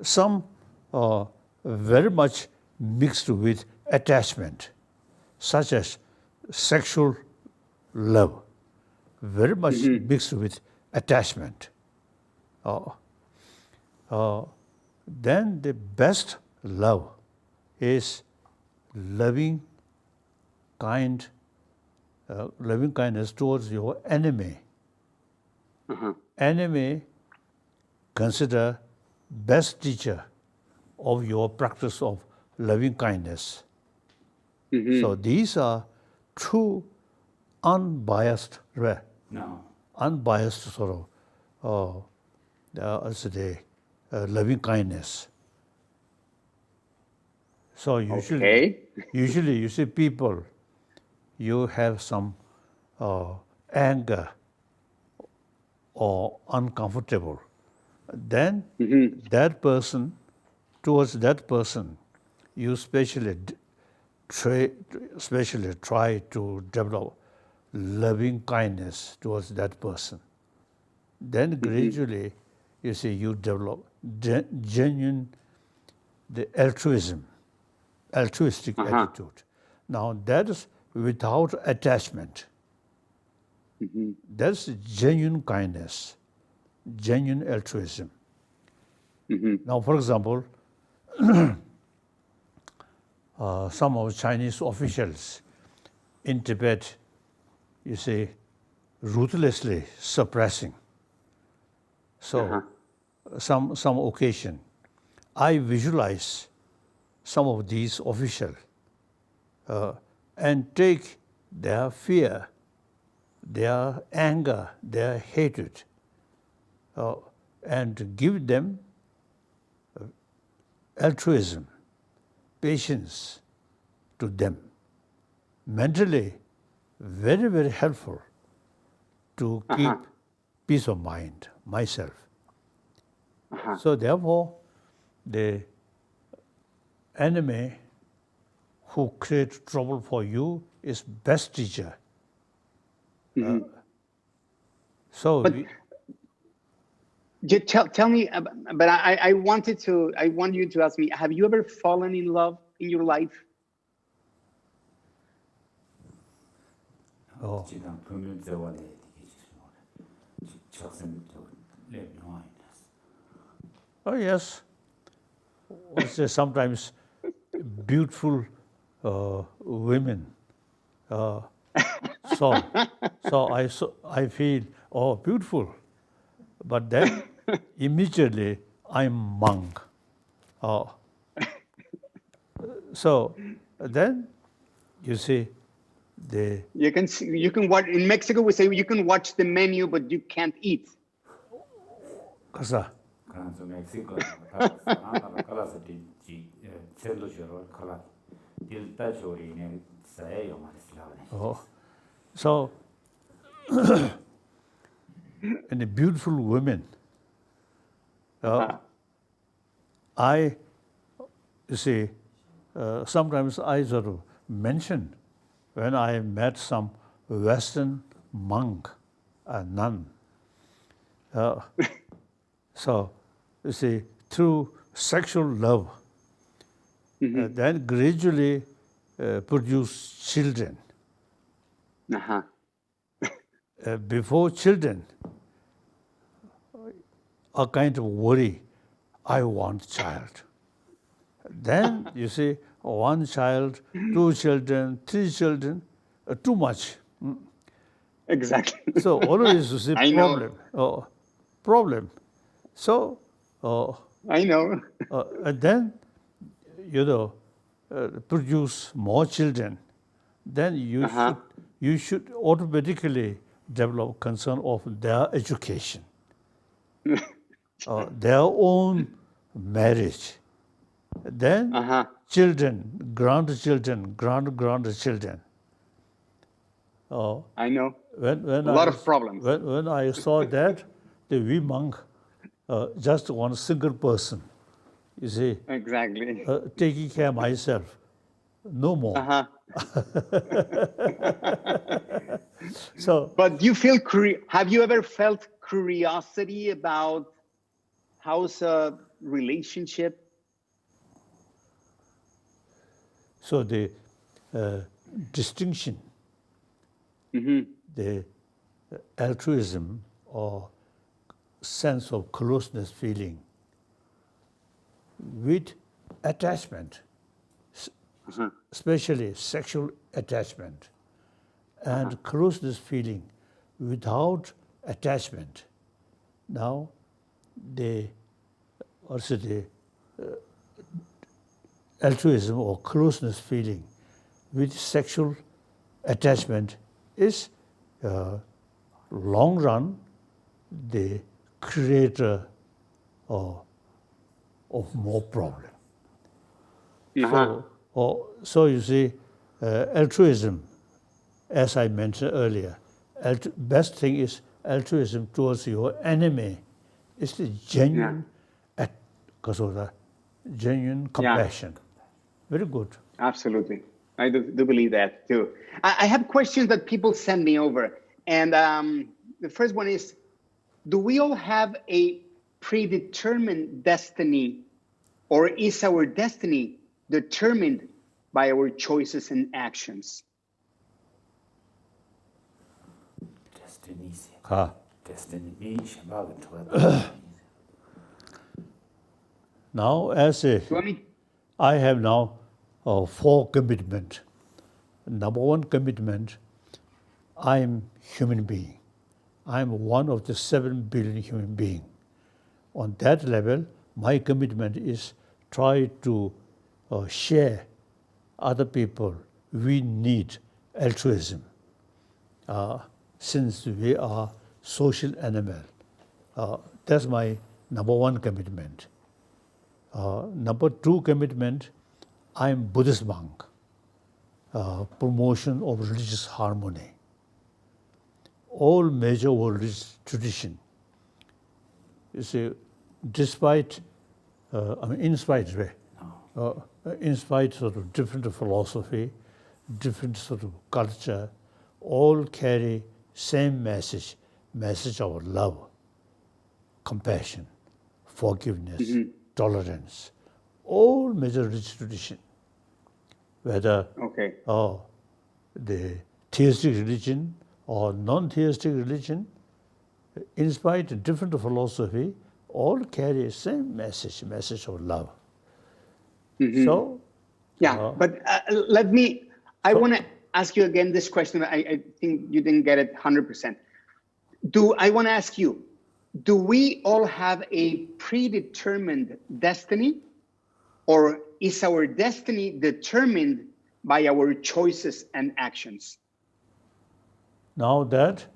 some very much mixed with attachment, such as sexual love, very much mixed with attachment. Then the best love is loving kindness towards your enemy. Enemy consider best teacher of your practice of loving kindness. So these are true unbiased sort of loving kindness. So usually you see people, you have some anger or uncomfortable. Then towards that person, you especially try to develop loving kindness towards that person. Then gradually, you see, you develop genuine altruistic attitude. Now that is without attachment. That's genuine kindness, genuine altruism. Now, for example, some of Chinese officials in Tibet, you see, ruthlessly suppressing. So, some occasion, I visualize some of these officials and take their fear, their anger, their hatred, and give them altruism, patience to them. Mentally, very, very helpful to keep peace of mind, myself. So therefore, the enemy who creates trouble for you is best teacher. Tell me, but I want you to ask me, have you ever fallen in love in your life? Oh yes, sometimes beautiful women. So I feel, oh, beautiful. But then immediately I'm monk. So then you see you can watch in Mexico. We say you can watch the menu, but you can't eat. 그래서 그래서 멕시코 나라 칼라스티 첼로쇼로 칼라 딜타쇼리네 사에요 말이야. So and the beautiful women. You see, sometimes I sort of mention when I met some Western monk, a nun. So, you see, through sexual love, then gradually produce children. Before children, a kind of worry, I want child. Then you see, one child, two children, three children, too much. Exactly. So always you see I problem. Problem. So I know. and then produce more children. Then you should automatically develop concern of their education, their own marriage. Then children, grandchildren, grandchildren. I know. When a lot of problems. When I saw that, the we monk, just one single person, you see, Exactly. taking care of myself, no more. So, but have you ever felt curiosity about how's a relationship? So the distinction, the altruism or sense of closeness feeling with attachment, especially sexual attachment, and closeness feeling without attachment. Now, the altruism or closeness feeling with sexual attachment is long run the creator of more problem. So you see, altruism, as I mentioned earlier, best thing is altruism towards your enemy. It's the genuine, genuine compassion. Very good. Absolutely. I do believe that too. I have questions that people send me over. And the first one is, do we all have a predetermined destiny, or is our destiny determined by our choices and actions? Now, I have now 4 commitments. Number 1 commitment, I am human being. I am one of the 7 billion human beings. On that level, my commitment is try to share other people. We need altruism. Since we are social animal, that's my number 1 commitment. Number 2 commitment, I am Buddhist monk. Promotion of religious harmony. All major world tradition. You see, despite, in spite sort of different philosophy, different sort of culture, all carry same message of love, compassion, forgiveness, tolerance. All major religious tradition, whether the theistic religion or non-theistic religion, in spite of different philosophy, all carry same message of love. So, Yeah, but I want to ask you again this question. I think you didn't get it 100%. I want to ask you, do we all have a predetermined destiny, or is our destiny determined by our choices and actions? now that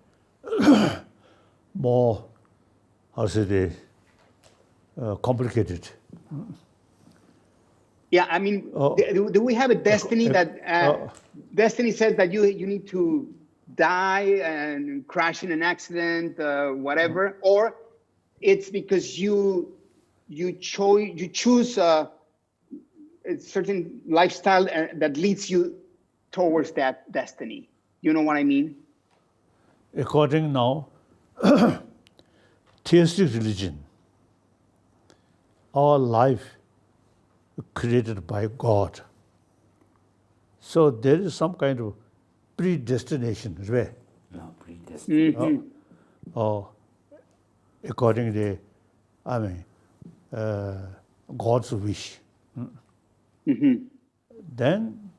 more, how should I say, complicated. Yeah, I mean, do we have a destiny that destiny says that you need to die and crash in an accident, whatever, or it's because you choose a certain lifestyle that leads you towards that destiny? You know what I mean? According now, theistic religion, our life created by God. So there is some kind of predestination, right? No, predestined. Or according to, God's wish. Then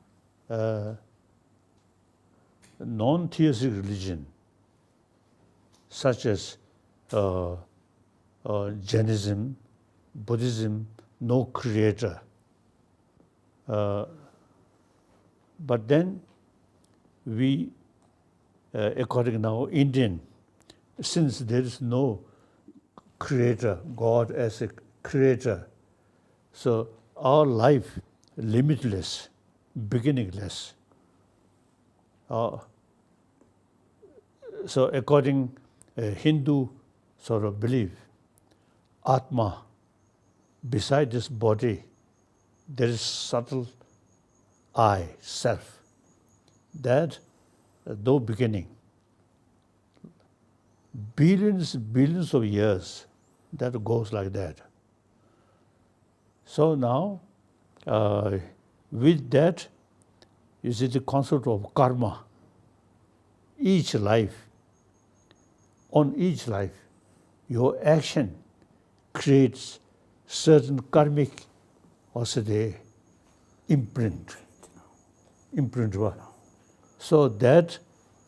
non-theistic religion, such as Jainism, Buddhism, no creator. But then we, according now Indian, since there is no creator, God as a creator, so our life limitless, beginningless. So according Hindu sort of belief, Atma, beside this body, there is subtle I, self, that no beginning. Billions of years, that goes like that. So now, with that, you see the concept of karma. Each life, on each life, your action creates certain karmic, also the imprint. So that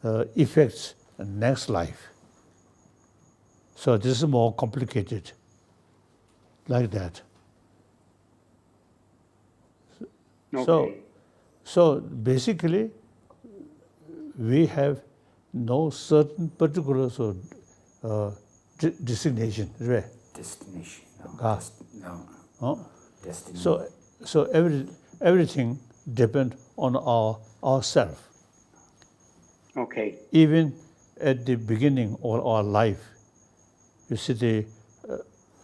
affects the next life. So this is more complicated, like that. Okay. So basically, we have no certain particular designation, right? Destination. No. Destiny. So everything depends on ourselves. Okay. Even at the beginning of our life, you see the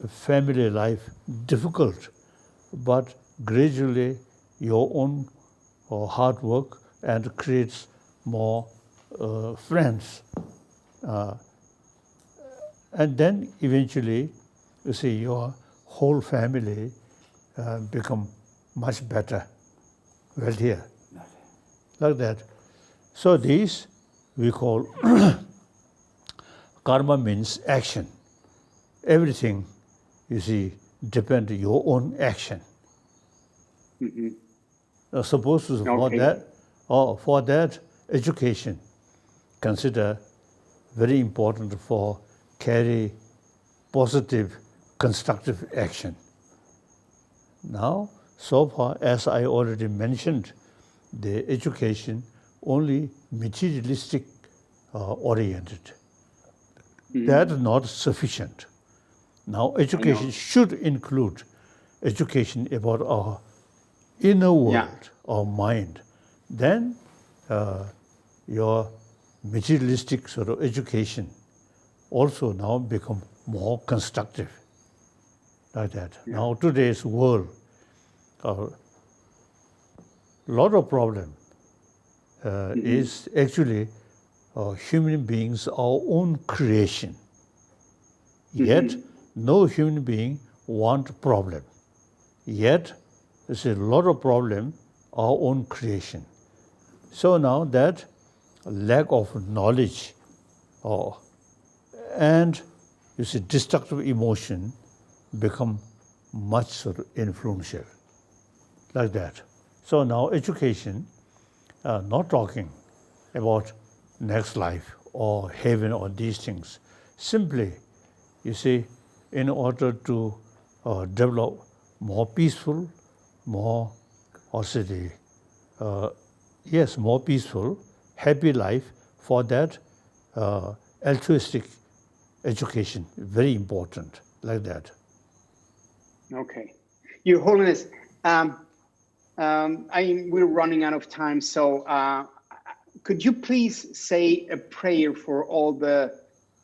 family life difficult, but gradually your own hard work and creates more friends. And then eventually, you see your whole family become much better, wealthier, like that. So these we call karma means action. Everything, you see, depends on your own action. Suppose for that, education consider very important for carry positive, constructive action. Now, so far, as I already mentioned, the education only materialistic oriented. That is not sufficient. Now, education should include education about our inner world, our mind. Then your materialistic sort of education also now become more constructive, like that. Now, today's world, a lot of problem is actually human beings, our own creation. Yet, no human being want problem. Yet, there's a lot of problem, our own creation. So now that lack of knowledge and you see destructive emotion become much sort of influential. like that. So now education, not talking about next life or heaven or these things. Simply, you see, in order to develop more peaceful, more, more peaceful, happy life, for that altruistic education, very important, like that. Okay. Your Holiness, we're running out of time, so could you please say a prayer for all the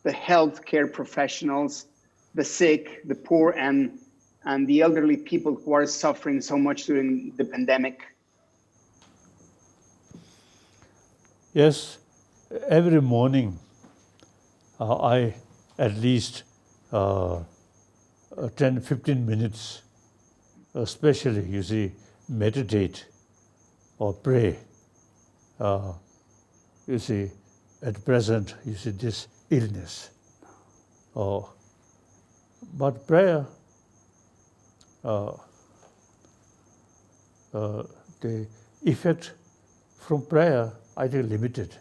healthcare professionals, the sick, the poor, and the elderly people who are suffering so much during the pandemic? Yes, every morning I at least 10-15 minutes, especially, you see, meditate or pray. You see, at present, you see this illness. But prayer, the effect from prayer, I think, limited.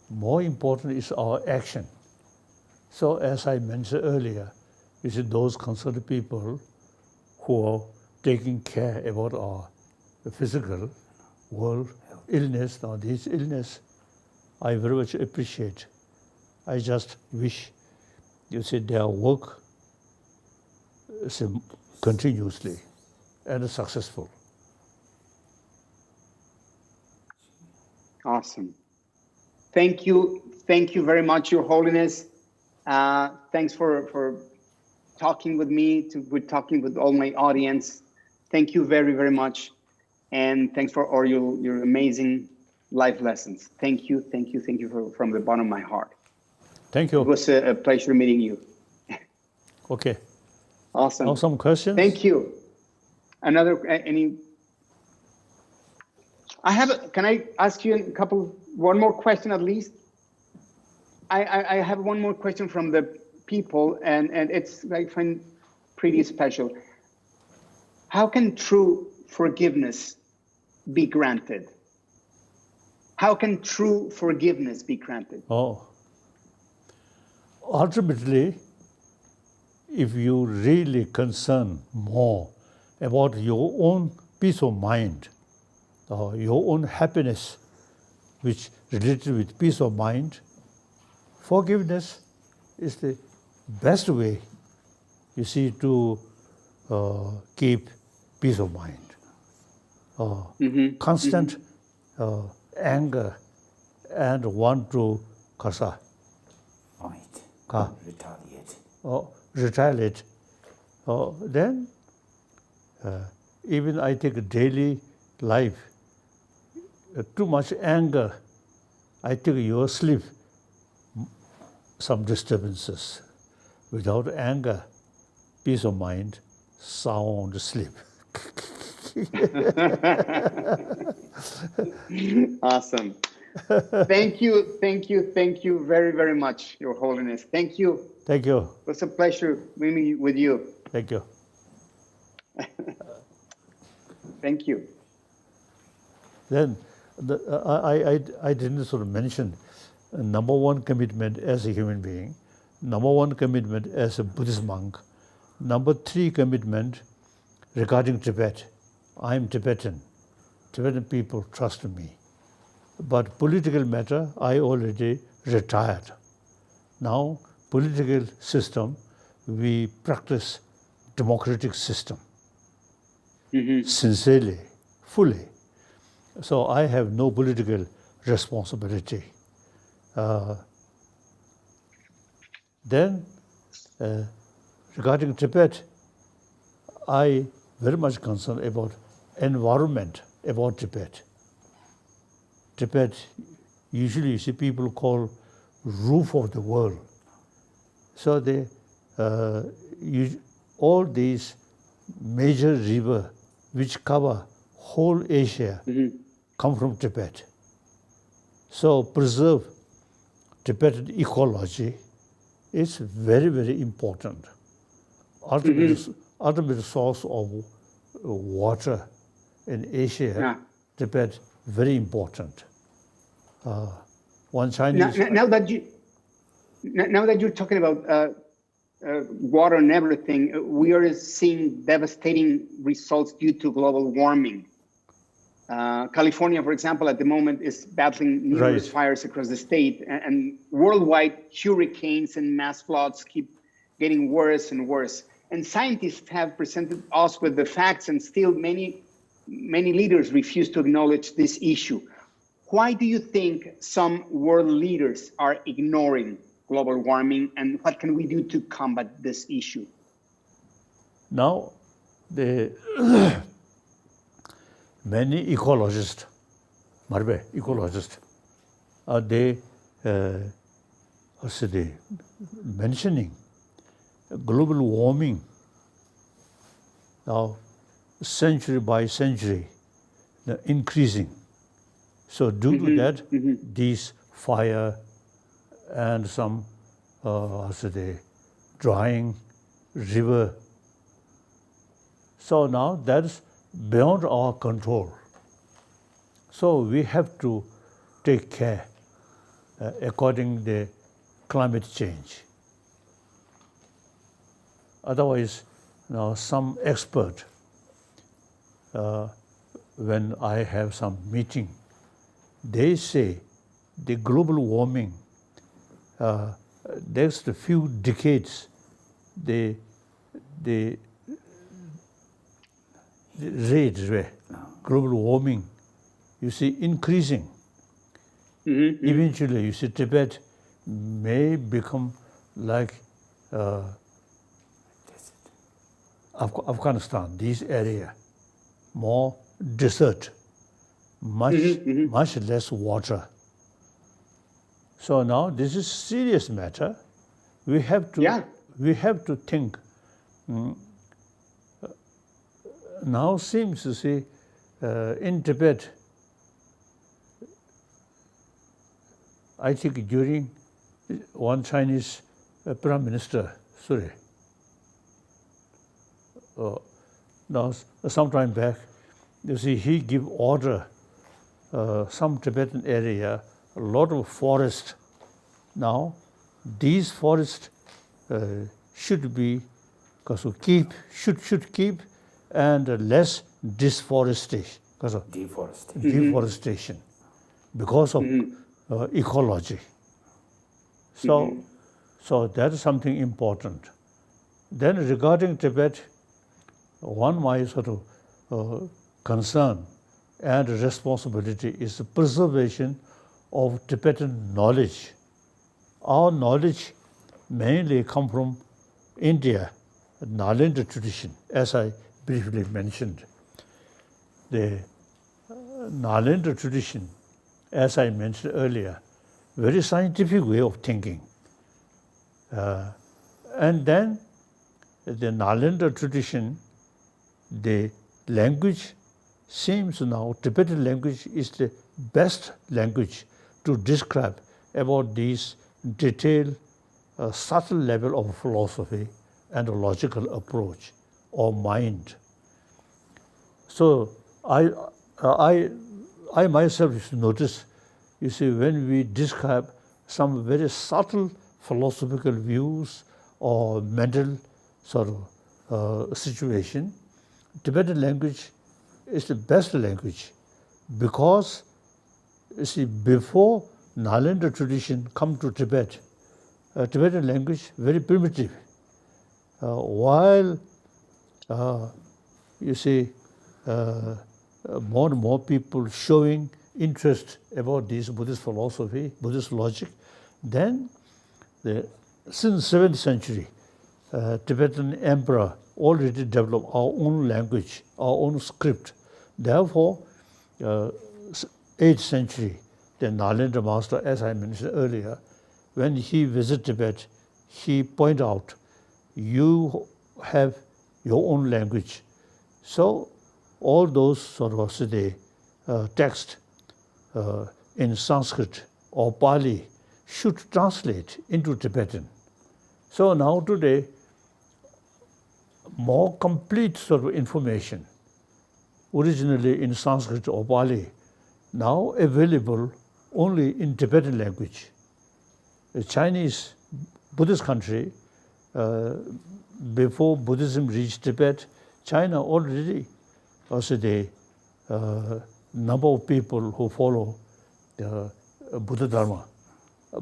More important is our action. So as I mentioned earlier, you see, those concerned people who are taking care about our physical world, illness, now this illness, I very much appreciate. I just wish, you see, their work is continuously and successful. Awesome. Thank you very much, Your Holiness. Thanks for talking with me, talking with all my audience. Thank you very, very much. And thanks for all your amazing life lessons. Thank you from the bottom of my heart. Thank you. It was a pleasure meeting you. Okay. Awesome. Now some questions? Thank you. Can I ask you one more question at least? I have one more question from the people, and it's, I find, pretty special. How can true forgiveness be granted? How can true forgiveness be granted? Ultimately, if you really concern more about your own peace of mind, or your own happiness, which related with peace of mind, forgiveness is the best way, you see, to keep peace of mind. Constant anger and want to retaliate. Then even I think daily life, too much anger, I think you sleep, some disturbances. Without anger, peace of mind, sound sleep. Awesome. Thank you very, very much, Your Holiness. Thank you. Thank you. It was a pleasure meeting with you. Thank you. Thank you. Then I didn't sort of mention number one commitment as a human being, number one commitment as a Buddhist monk, number three commitment regarding Tibet. I'm Tibetan. Tibetan people trust me. But political matter, I already retired. Now, political system, we practice democratic system. Sincerely, fully. So I have no political responsibility. Then, regarding Tibet, I very much concerned about environment about Tibet. Tibet, usually you see people call roof of the world. So all these major rivers which cover whole Asia come from Tibet. So preserve Tibetan ecology is very, very important. Ultimate source of water in Asia, Yeah. Tibet, very important. One Chinese... Now that you're talking about water and everything, we are seeing devastating results due to global warming. California, for example, at the moment is battling numerous fires across the state, and worldwide hurricanes and mass floods keep getting worse and worse. And scientists have presented us with the facts, and still many leaders refuse to acknowledge this issue. Why do you think some world leaders are ignoring global warming, and what can we do to combat this issue? Now, many ecologists, they mentioning global warming now century by century increasing. So due to that, these fire and some drying river. So now that's beyond our control. So we have to take care according to the climate change. Otherwise, now some expert, when I have some meeting, they say the global warming, next few decades, the rate, global warming, you see, increasing. Eventually, you see, Tibet may become like Afghanistan, this area, more desert, much less water. So now this is serious matter. We have to think. Now seems to see in Tibet, I think during one Chinese Prime Minister, now some time back, you see, he give order some Tibetan area, a lot of forest. Now, these forests should be, should keep, and less deforestation, because of deforestation, because of ecology. So that is something important. Then regarding Tibet, one my concern and responsibility is the preservation of Tibetan knowledge. Our knowledge mainly come from India, Nalanda tradition, as I briefly mentioned. The Nalanda tradition, as I mentioned earlier, very scientific way of thinking. And then the Nalanda tradition, the language seems now, Tibetan language is the best language to describe about these detailed, subtle level of philosophy and a logical approach or mind. So I myself used to notice, you see, when we describe some very subtle philosophical views or mental situation, Tibetan language is the best language because, you see, before Nalanda tradition come to Tibet, Tibetan language very primitive. While, you see, more and more people showing interest about this Buddhist philosophy, Buddhist logic, then since 7th century, Tibetan emperor already developed our own language, our own script. Therefore, 8th century, the Nalanda master, as I mentioned earlier, when he visited Tibet, he pointed out, you have your own language. So all those texts in Sanskrit or Pali should translate into Tibetan. So now today, more complete information originally in Sanskrit or Pali, now available only in Tibetan language. A Chinese Buddhist country, before Buddhism reached Tibet, China already also the number of people who follow the Buddha Dharma.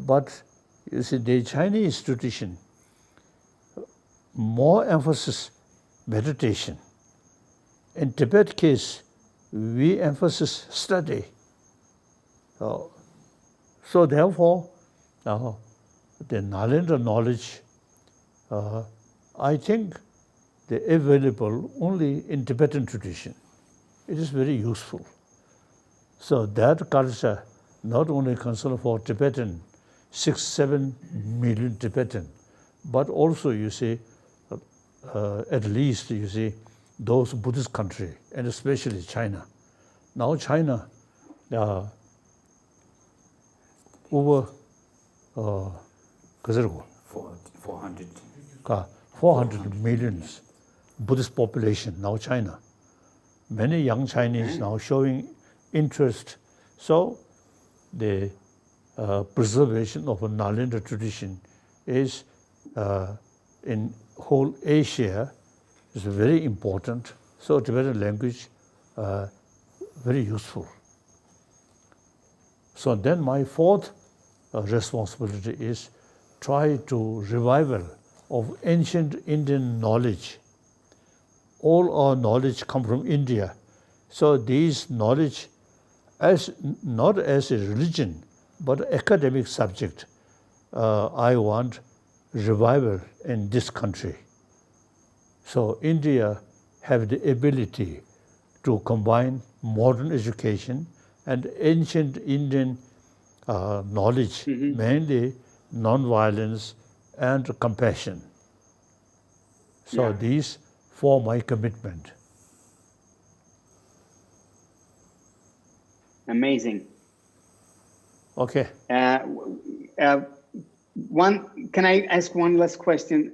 But you see, the Chinese tradition, more emphasis meditation. In Tibet case, we emphasize study. So therefore, the Nalendra knowledge, I think they're available only in Tibetan tradition. It is very useful. So that culture not only concerned for Tibetan, 6-7 million Tibetan, but also you see, at least you see, those Buddhist country, and especially China. Now China, over 400 millions Buddhist population, now China. Many young Chinese now showing interest. So the preservation of a Nalendra tradition is in whole Asia is very important. So Tibetan language very useful. So then my fourth responsibility is try to revival of ancient Indian knowledge. All our knowledge come from India. So these knowledge as not as a religion, but academic subject, I want revival in this country. So India have the ability to combine modern education and ancient Indian knowledge, mainly non-violence and compassion. So these form my commitment. Amazing. Okay. Can I ask one last question?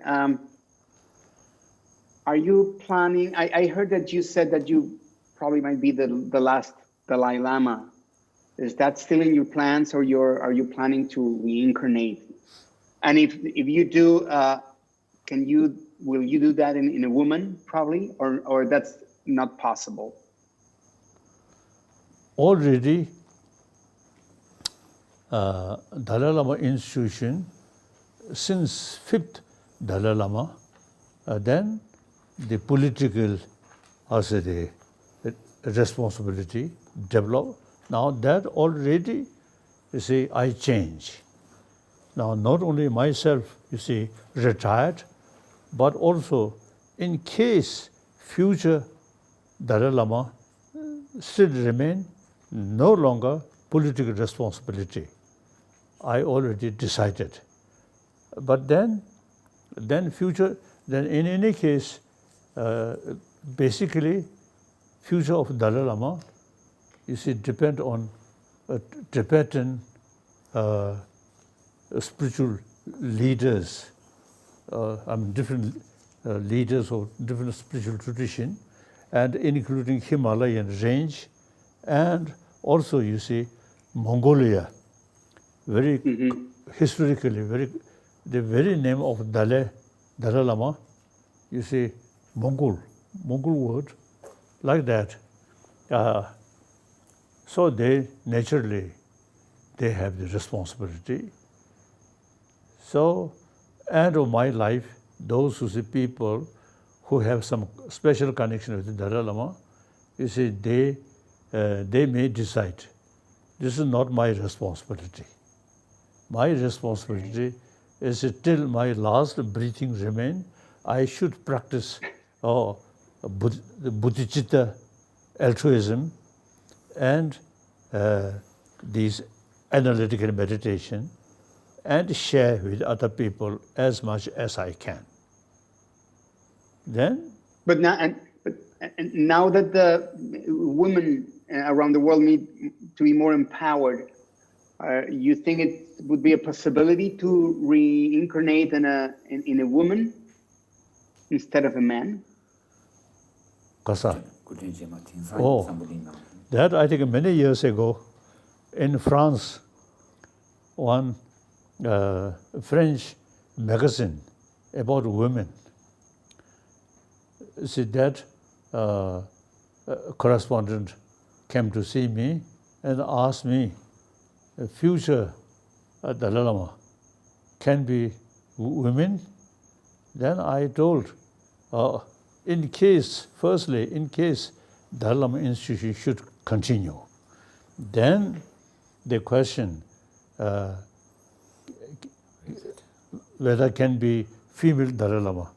Are you planning? I heard that you said that you probably might be the last Dalai Lama. Is that still in your plans, or are you planning to reincarnate? And if you do, will you do that in a woman probably, or that's not possible? Already, Dalai Lama institution, since 5th Dalai Lama, then the political also the responsibility developed. Now that already, you see, I change. Now not only myself, you see, retired, but also in case future Dalai Lama still remain no longer political responsibility. I already decided. But then in any case, basically, future of Dalai Lama, you see, depend on Tibetan spiritual leaders, different leaders of different spiritual tradition, and including Himalayan range, and also you see Mongolia, very historically, the very name of Dalai Lama, you see Mongol word, like that. So they naturally have the responsibility. So end of my life, those who see people who have some special connection with the Dalai Lama, you see, they may decide. This is not my responsibility. My responsibility is till my last breathing remain, I should practice the Bodhicitta altruism and these analytical meditation, and share with other people as much as I can. Then, but now that the women around the world need to be more empowered, you think it would be a possibility to reincarnate in a woman instead of a man? Kasa. Oh, that I think many years ago in France, one French magazine about women. See, that correspondent came to see me and asked me, future Dalai Lama can be women? Then I told, in case Dalai Lama Institute should continue, then the question whether can be female Dalai Lama.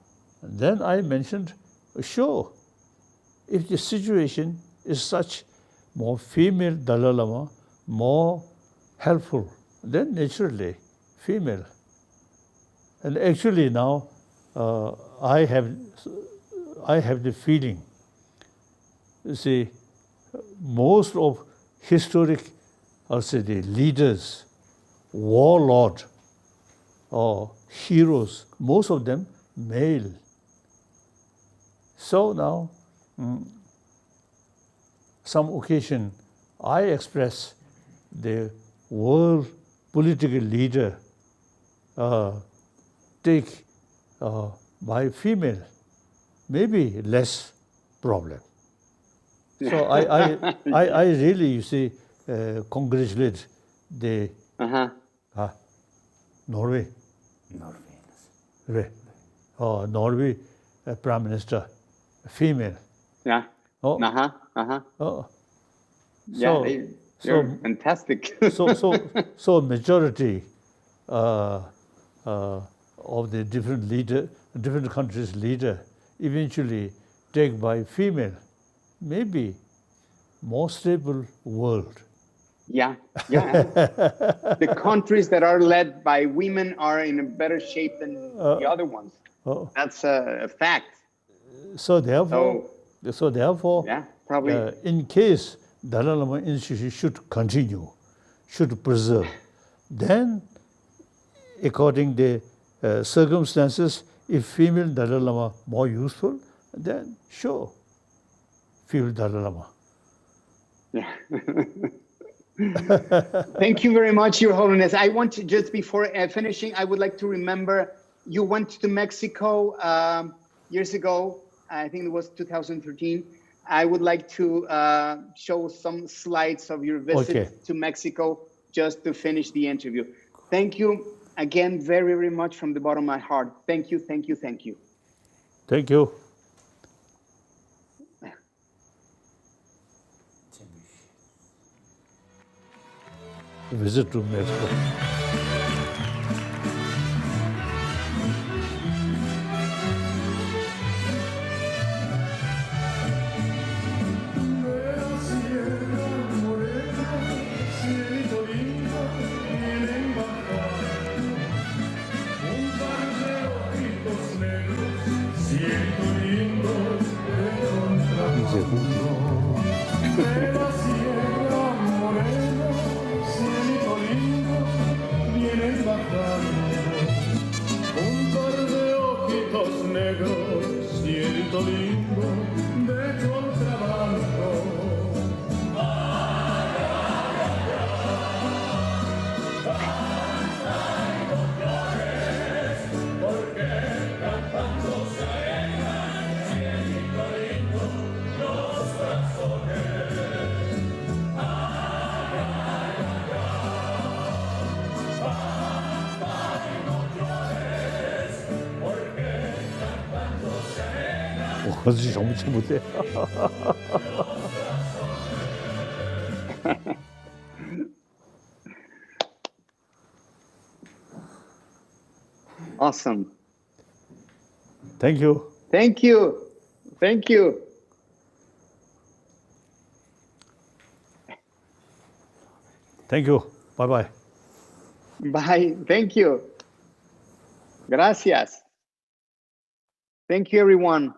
Then I mentioned, sure, if the situation is such, more female Dalai Lama, more helpful, then naturally female. And actually now I have the feeling, you see, most of historic, I'll say the leaders, warlord, or heroes, most of them male. So now, some occasion, I express the world political leader take by female, maybe less problem. So I really, you see, congratulate the Norway. Norway Prime Minister, female. Yeah. Oh. Yeah, they're fantastic. so majority of the different countries' leader eventually take by female, maybe more stable world. Yeah. The countries that are led by women are in a better shape than the other ones. That's a fact. So therefore, yeah, probably. In case Dalai Lama Institute should continue, should preserve, then according to the circumstances, if female Dalai Lama more useful, then sure, female Dalai Lama. Yeah. Thank you very much, Your Holiness. I want to, just before finishing, I would like to remember you went to Mexico years ago. I think it was 2013. I would like to show some slides of your visit to Mexico just to finish the interview. Thank you again very, very much from the bottom of my heart. Thank you. Thank you. Visit to Mexico. Awesome. Thank you. Thank you. Thank you. Thank you. Bye-bye. Bye. Thank you. Gracias. Thank you, everyone.